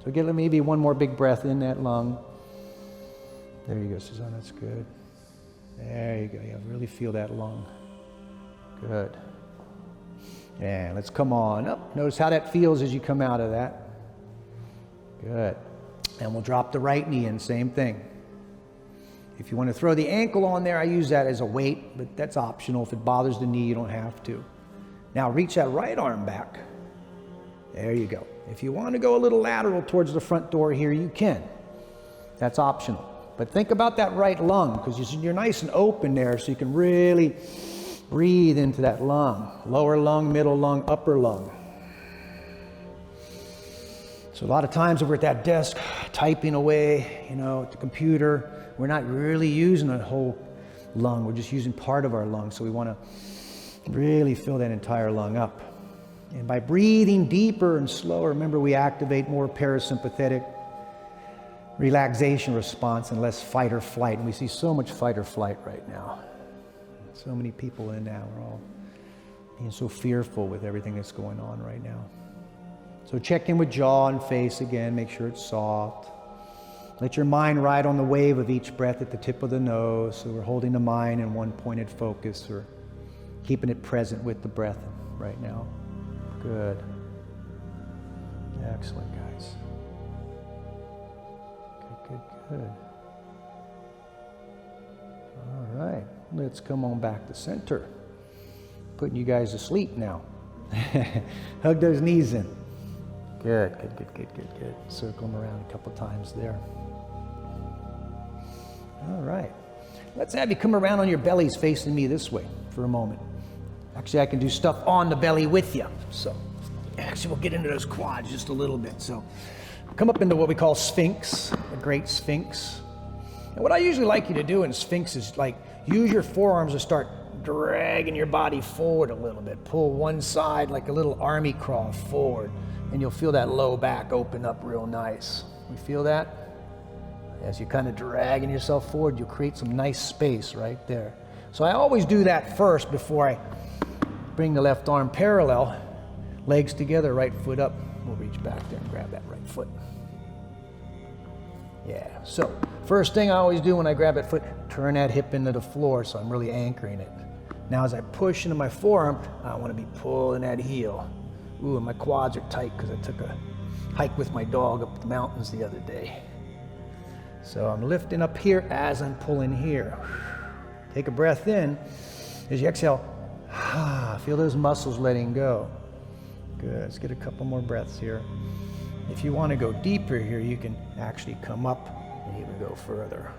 So get maybe one more big breath in that lung. There you go, Suzanne, that's good. There you go, yeah, really feel that lung. Good. And let's come on up. Notice how that feels as you come out of that. Good. And we'll drop the right knee in, same thing. If you want to throw the ankle on there, I use that as a weight, but that's optional. If it bothers the knee, you don't have to. Now reach that right arm back. There you go. If you want to go a little lateral towards the front door here, you can. That's optional. But think about that right lung, because you're nice and open there, so you can really breathe into that lung. Lower lung, middle lung, upper lung. So a lot of times when we're at that desk, typing away, you know, at the computer, we're not really using the whole lung. We're just using part of our lung. So we want to really fill that entire lung up. And by breathing deeper and slower, remember we activate more parasympathetic relaxation response and less fight or flight. And we see so much fight or flight right now. So many people in now are all being so fearful with everything that's going on right now. So check in with jaw and face again, make sure it's soft. Let your mind ride on the wave of each breath at the tip of the nose. So we're holding the mind in one pointed focus, or keeping it present with the breath right now. Good. Excellent, guys. Good, good, good. All right, let's come on back to center. Putting you guys to sleep now. Hug those knees in. Good, good, good, good, good, good. Circle them around a couple times there. All right. Let's have you come around on your bellies facing me this way for a moment. Actually, I can do stuff on the belly with you. So actually, we'll get into those quads just a little bit. So come up into what we call Sphinx, the great Sphinx. And what I usually like you to do in Sphinx is like use your forearms to start dragging your body forward a little bit. Pull one side like a little army crawl forward. And you'll feel that low back open up real nice. You feel that? As you're kind of dragging yourself forward, you'll create some nice space right there. So I always do that first before I bring the left arm parallel, legs together, right foot up. We'll reach back there and grab that right foot. Yeah, so first thing I always do when I grab that foot, turn that hip into the floor so I'm really anchoring it. Now as I push into my forearm, I want to be pulling that heel. Ooh, and my quads are tight because I took a hike with my dog up the mountains the other day. So I'm lifting up here as I'm pulling here. Take a breath in. As you exhale, feel those muscles letting go. Good. Let's get a couple more breaths here. If you want to go deeper here, you can actually come up and even go further.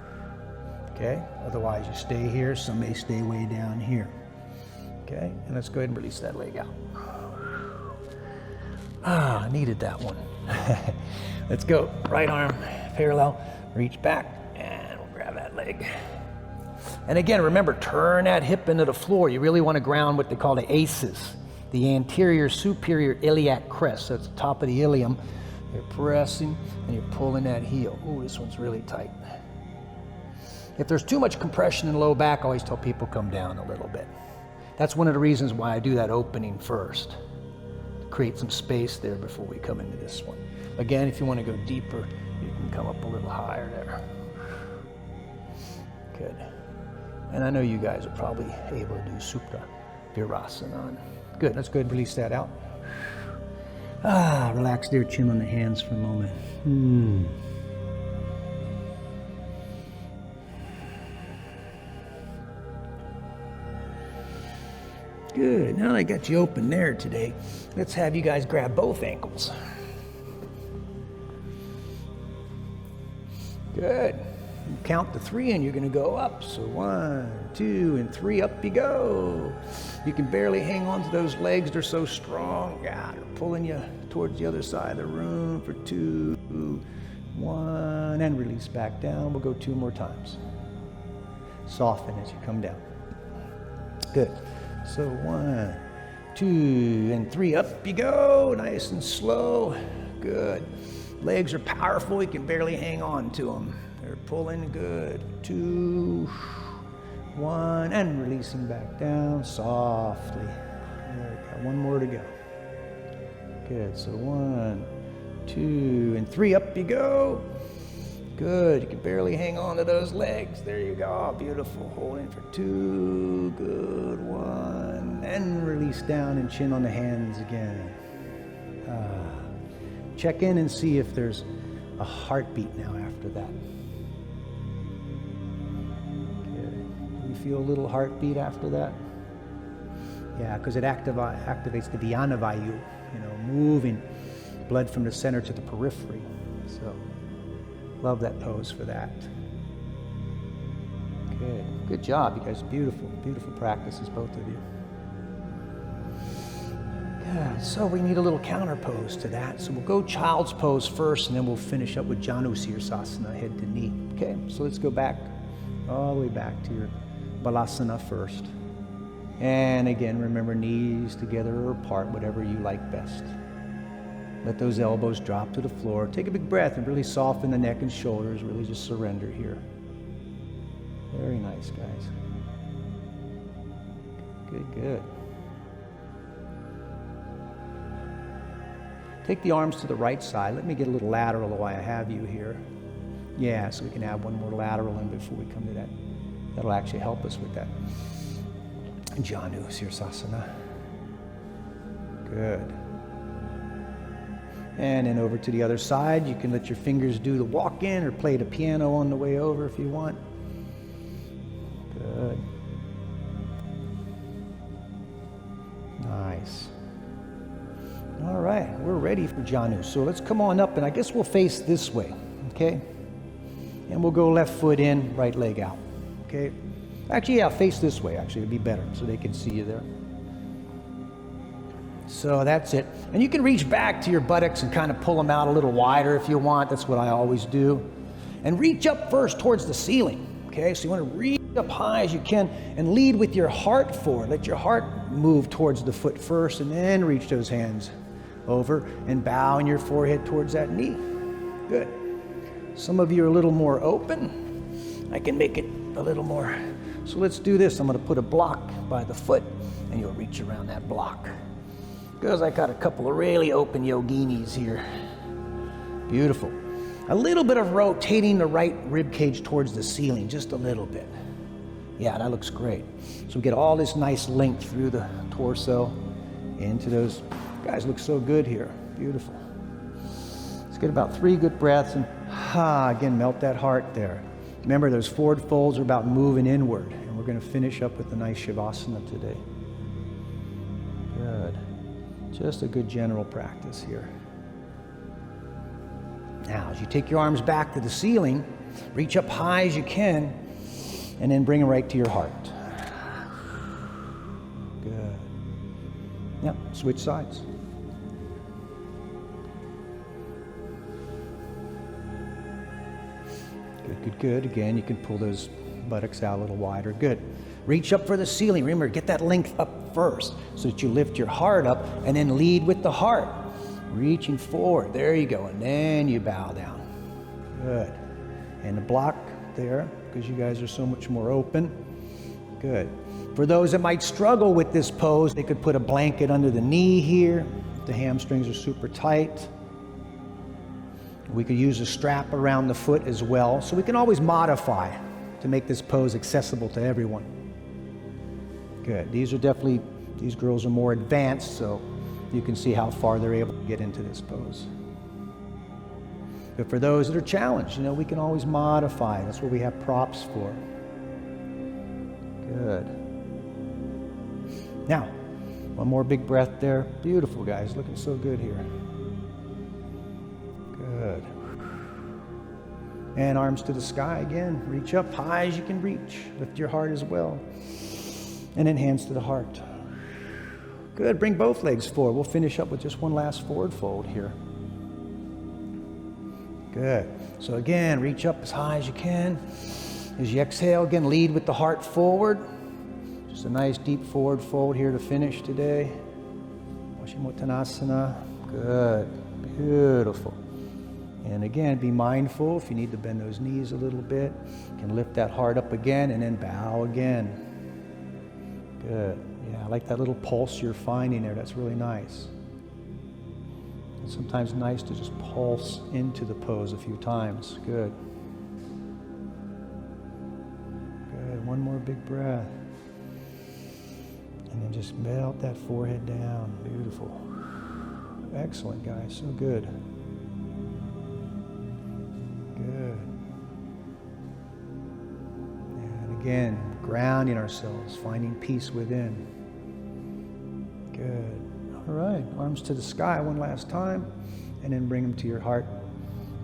Okay? Otherwise, you stay here. Some may stay way down here. Okay? And let's go ahead and release that leg out. I needed that one. Let's go. Right arm parallel. Reach back, and we'll grab that leg. And again, remember, turn that hip into the floor. You really want to ground what they call the ACEs, the anterior superior iliac crest. So it's the top of the ilium. You're pressing, and you're pulling that heel. Ooh, this one's really tight. If there's too much compression in low back, I always tell people come down a little bit. That's one of the reasons why I do that opening first, to create some space there before we come into this one. Again, if you want to go deeper, you can come up a little higher there. Good. And I know you guys are probably able to do Supta Virasana. Good, let's go ahead and release that out. Relax there, chin on the hands for a moment. Good, now that I got you open there today, let's have you guys grab both ankles. Good. You count to 3 and you're gonna go up. So 1, 2, and 3, up you go. You can barely hang on to those legs, they're so strong. Yeah, they're pulling you towards the other side of the room for 2, 1, and release back down. We'll go 2 more times. Soften as you come down. Good. So 1, 2, and 3, up you go, nice and slow. Good. Legs are powerful, you can barely hang on to them. They're pulling good. 2, 1, and releasing back down softly. There we go, 1 more to go. Good, so 1, 2, and 3, up you go. Good, you can barely hang on to those legs. There you go, beautiful. Holding for 2, good, 1, and release down and chin on the hands again. Check in and see if there's a heartbeat now after that. Good. You feel a little heartbeat after that? Yeah, because it activates the dhyana vayu, moving blood from the center to the periphery. So, love that pose for that. Good. Good job, you guys. Beautiful, beautiful practices, both of you. Good. So we need a little counter pose to that. So we'll go child's pose first, and then we'll finish up with Janu Sirsasana, head to knee. Okay, so let's go back, all the way back to your Balasana first. And again, remember, knees together or apart, whatever you like best. Let those elbows drop to the floor. Take a big breath and really soften the neck and shoulders. Really just surrender here. Very nice, guys. Good, good. Take the arms to the right side. Let me get a little lateral while I have you here. Yeah, so we can add one more lateral in before we come to that. That'll actually help us with that. Janu Sirsasana. Good. And then over to the other side. You can let your fingers do the walk in or play the piano on the way over if you want. Good. Nice. All right, we're ready for Janu. So let's come on up, and I guess we'll face this way, okay? And we'll go left foot in, right leg out, okay? Actually, yeah, face this way, actually, it'd be better so they can see you there. So that's it. And you can reach back to your buttocks and kind of pull them out a little wider if you want. That's what I always do. And reach up first towards the ceiling, okay? So you want to reach up high as you can and lead with your heart forward. Let your heart move towards the foot first, and then reach those hands over and bowing your forehead towards that knee. Good. Some of you are a little more open. I can make it a little more. So let's do this. I'm going to put a block by the foot, and you'll reach around that block. Because I got a couple of really open yoginis here. Beautiful. A little bit of rotating the right rib cage towards the ceiling, just a little bit. Yeah, that looks great. So we get all this nice length through the torso into those. Guys look so good here. Beautiful. Let's get about 3 good breaths, and again, melt that heart there. Remember, those forward folds are about moving inward, and we're going to finish up with a nice Shavasana today. Good. Just a good general practice here. Now, as you take your arms back to the ceiling, reach up high as you can, and then bring them right to your heart. Good. Yep, switch sides. Good, good, good. Again, you can pull those buttocks out a little wider. Good. Reach up for the ceiling. Remember, get that length up first so that you lift your heart up and then lead with the heart. Reaching forward. There you go. And then you bow down. Good. And the block there, because you guys are so much more open. Good. For those that might struggle with this pose, they could put a blanket under the knee here. The hamstrings are super tight. We could use a strap around the foot as well. So we can always modify to make this pose accessible to everyone. Good. These girls are more advanced, so you can see how far they're able to get into this pose. But for those that are challenged, we can always modify. That's what we have props for. Good. Now, one more big breath there. Beautiful, guys. Looking so good here. Good. And arms to the sky again. Reach up high as you can reach. Lift your heart as well. And then hands to the heart. Good. Bring both legs forward. We'll finish up with just one last forward fold here. Good. So again, reach up as high as you can. As you exhale, again, lead with the heart forward. Just a nice deep forward fold here to finish today. Paschimottanasana. Good. Beautiful. And again, be mindful if you need to bend those knees a little bit. You can lift that heart up again and then bow again. Good. Yeah, I like that little pulse you're finding there. That's really nice. It's sometimes nice to just pulse into the pose a few times. Good. Good. One more big breath. And then just melt that forehead down. Beautiful. Excellent, guys. So good. Good. And again, grounding ourselves, finding peace within. Good. All right, arms to the sky one last time, and then bring them to your heart.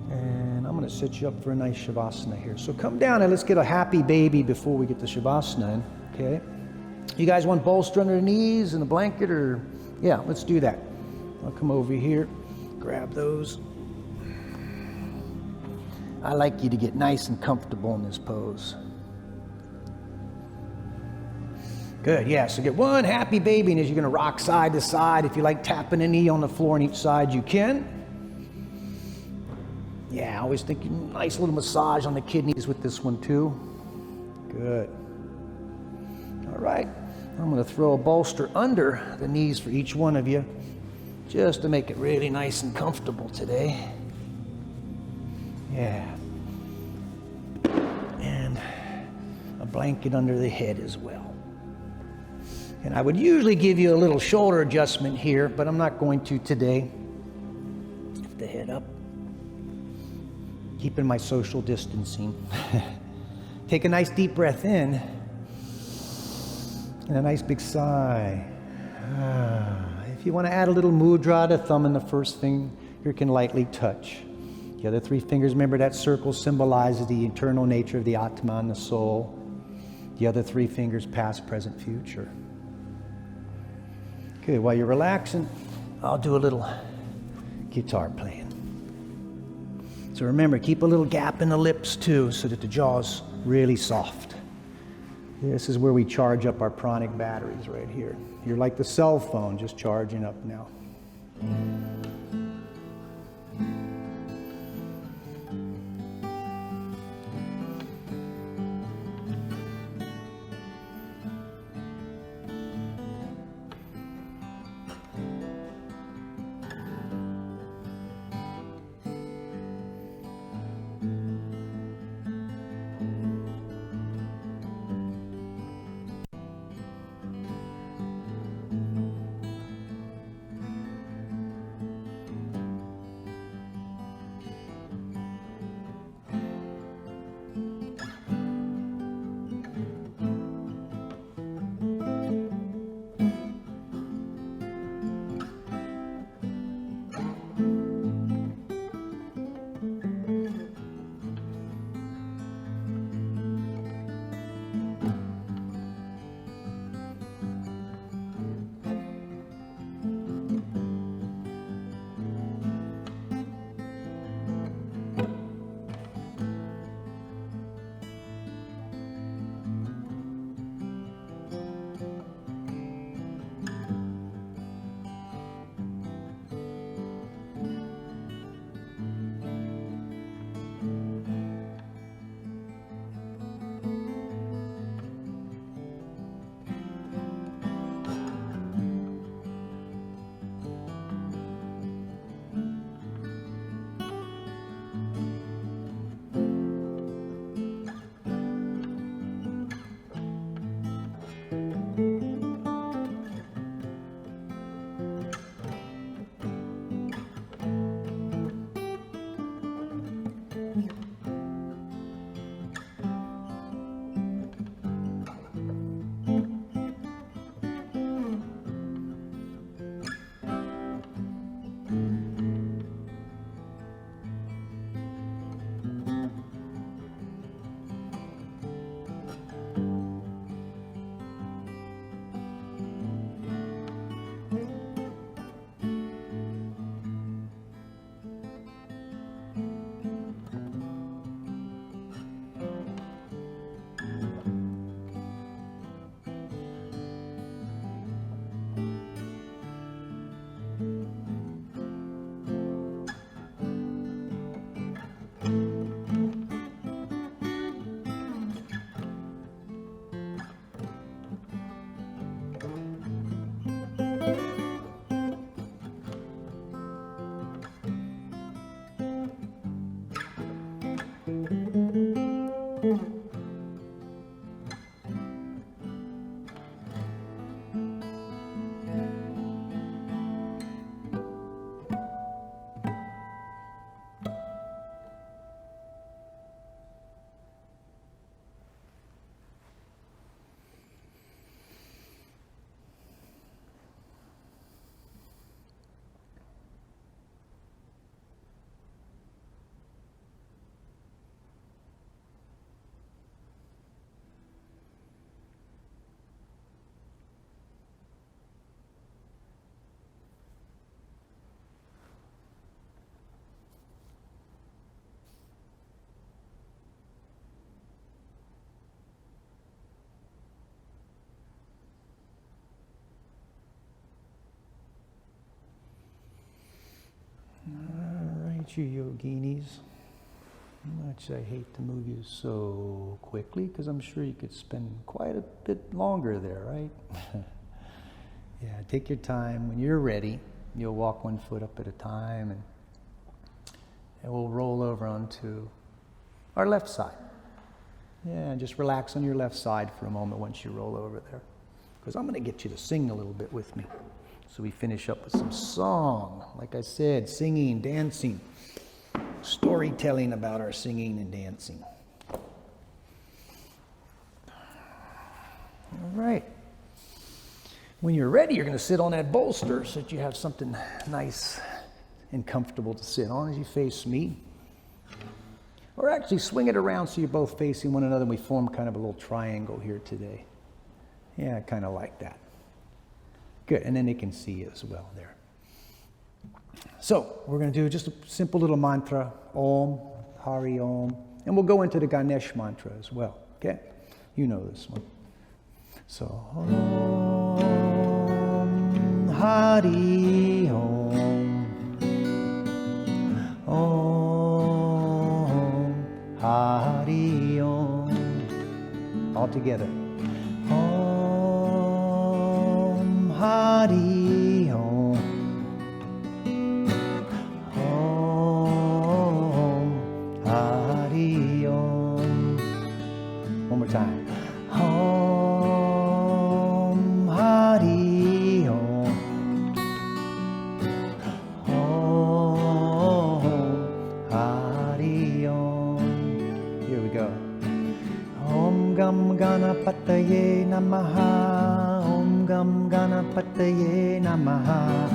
And I'm going to set you up for a nice Shavasana here. So come down and let's get a happy baby before we get the Shavasana in, okay? You guys want bolster under the knees and a blanket, or? Yeah, let's do that. I'll come over here, grab those. I like you to get nice and comfortable in this pose. Good, yeah, so get one happy baby, and as you're gonna rock side to side, if you like tapping a knee on the floor on each side, you can. Yeah, I always think nice little massage on the kidneys with this one too. Good. All right, I'm gonna throw a bolster under the knees for each one of you, just to make it really nice and comfortable today. Yeah. And a blanket under the head as well. And I would usually give you a little shoulder adjustment here, but I'm not going to today. Lift the head up. Keeping my social distancing. Take a nice deep breath in. And a nice big sigh. If you want to add a little mudra, the thumb and the first finger can lightly touch. The other three fingers, remember that circle symbolizes the eternal nature of the Atma and the soul. The other three fingers, past, present, future. Good, while you're relaxing, I'll do a little guitar playing. So remember, keep a little gap in the lips too, so that the jaw's really soft. This is where we charge up our pranic batteries right here. You're like the cell phone, just charging up now. aren't you yoginis? Much I hate to move you so quickly, because I'm sure you could spend quite a bit longer there, right? Yeah, take your time. When you're ready, you'll walk one foot up at a time, and we'll roll over onto our left side. Yeah, and just relax on your left side for a moment once you roll over there, because I'm going to get you to sing a little bit with me. So we finish up with some song. Like I said, singing, dancing, storytelling about our singing and dancing. All right. When you're ready, you're going to sit on that bolster so that you have something nice and comfortable to sit on as you face me. Or actually swing it around so you're both facing one another and we form kind of a little triangle here today. Yeah, kind of like that. Good, and then they can see you as well there. So we're going to do just a simple little mantra, Om, Hari Om, and we'll go into the Ganesh mantra as well, okay? You know this one. So, Om, Hari Om, Om, Hari Om, all together. Om, Hari Om. One more time. Om Hari Om. Om Hari Om. Here we go. Om Gam Ganapataye Namaha. Om Gam Ganapataye Namaha.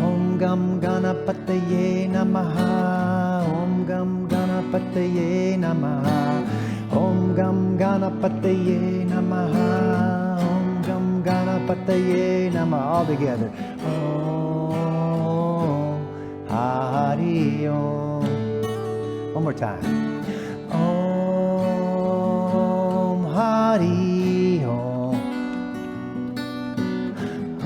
Om Gam Ganapataye Namaha. Om Gam Ganapataye Namaha. Om Gam Ganapataye Namaha. Om Gam Ganapataye Namaha. All together. Om Hari Om. One more time. Om Hari Om.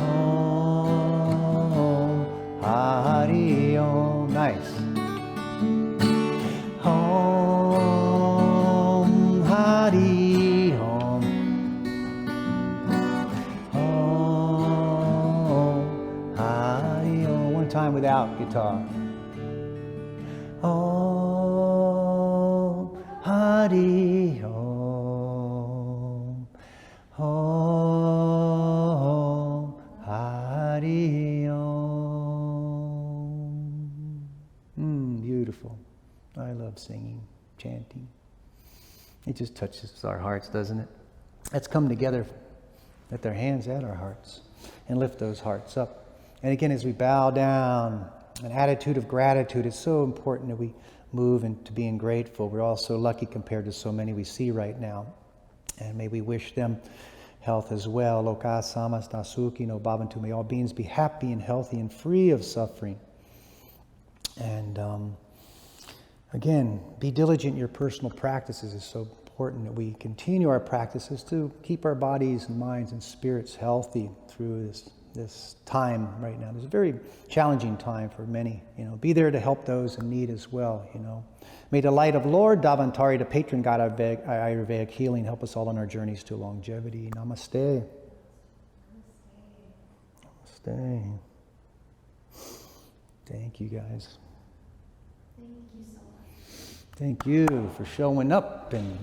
Om Hari Om. Nice. Om Hari Om. Om Hari Om. One time without guitar. Om Hari Om. Om Hari Om. Beautiful. I love singing, chanting. It just touches our hearts, doesn't it? Let's come together, let their hands at our hearts, and lift those hearts up. And again, as we bow down, an attitude of gratitude. It's so important that we move into being grateful. We're all so lucky compared to so many we see right now. And may we wish them health as well. Loka samasta sukhi no bhavantu. May all beings be happy and healthy and free of suffering. And again, be diligent in your personal practices. It's so important that we continue our practices to keep our bodies and minds and spirits healthy through this time right now. It's a very challenging time for many. Be there to help those in need as well. May the light of Lord Davantari, the patron god of Ayurvedic healing, help us all on our journeys to longevity. Namaste. Namaste. Thank you, guys. Thank you so much. Thank you for showing up and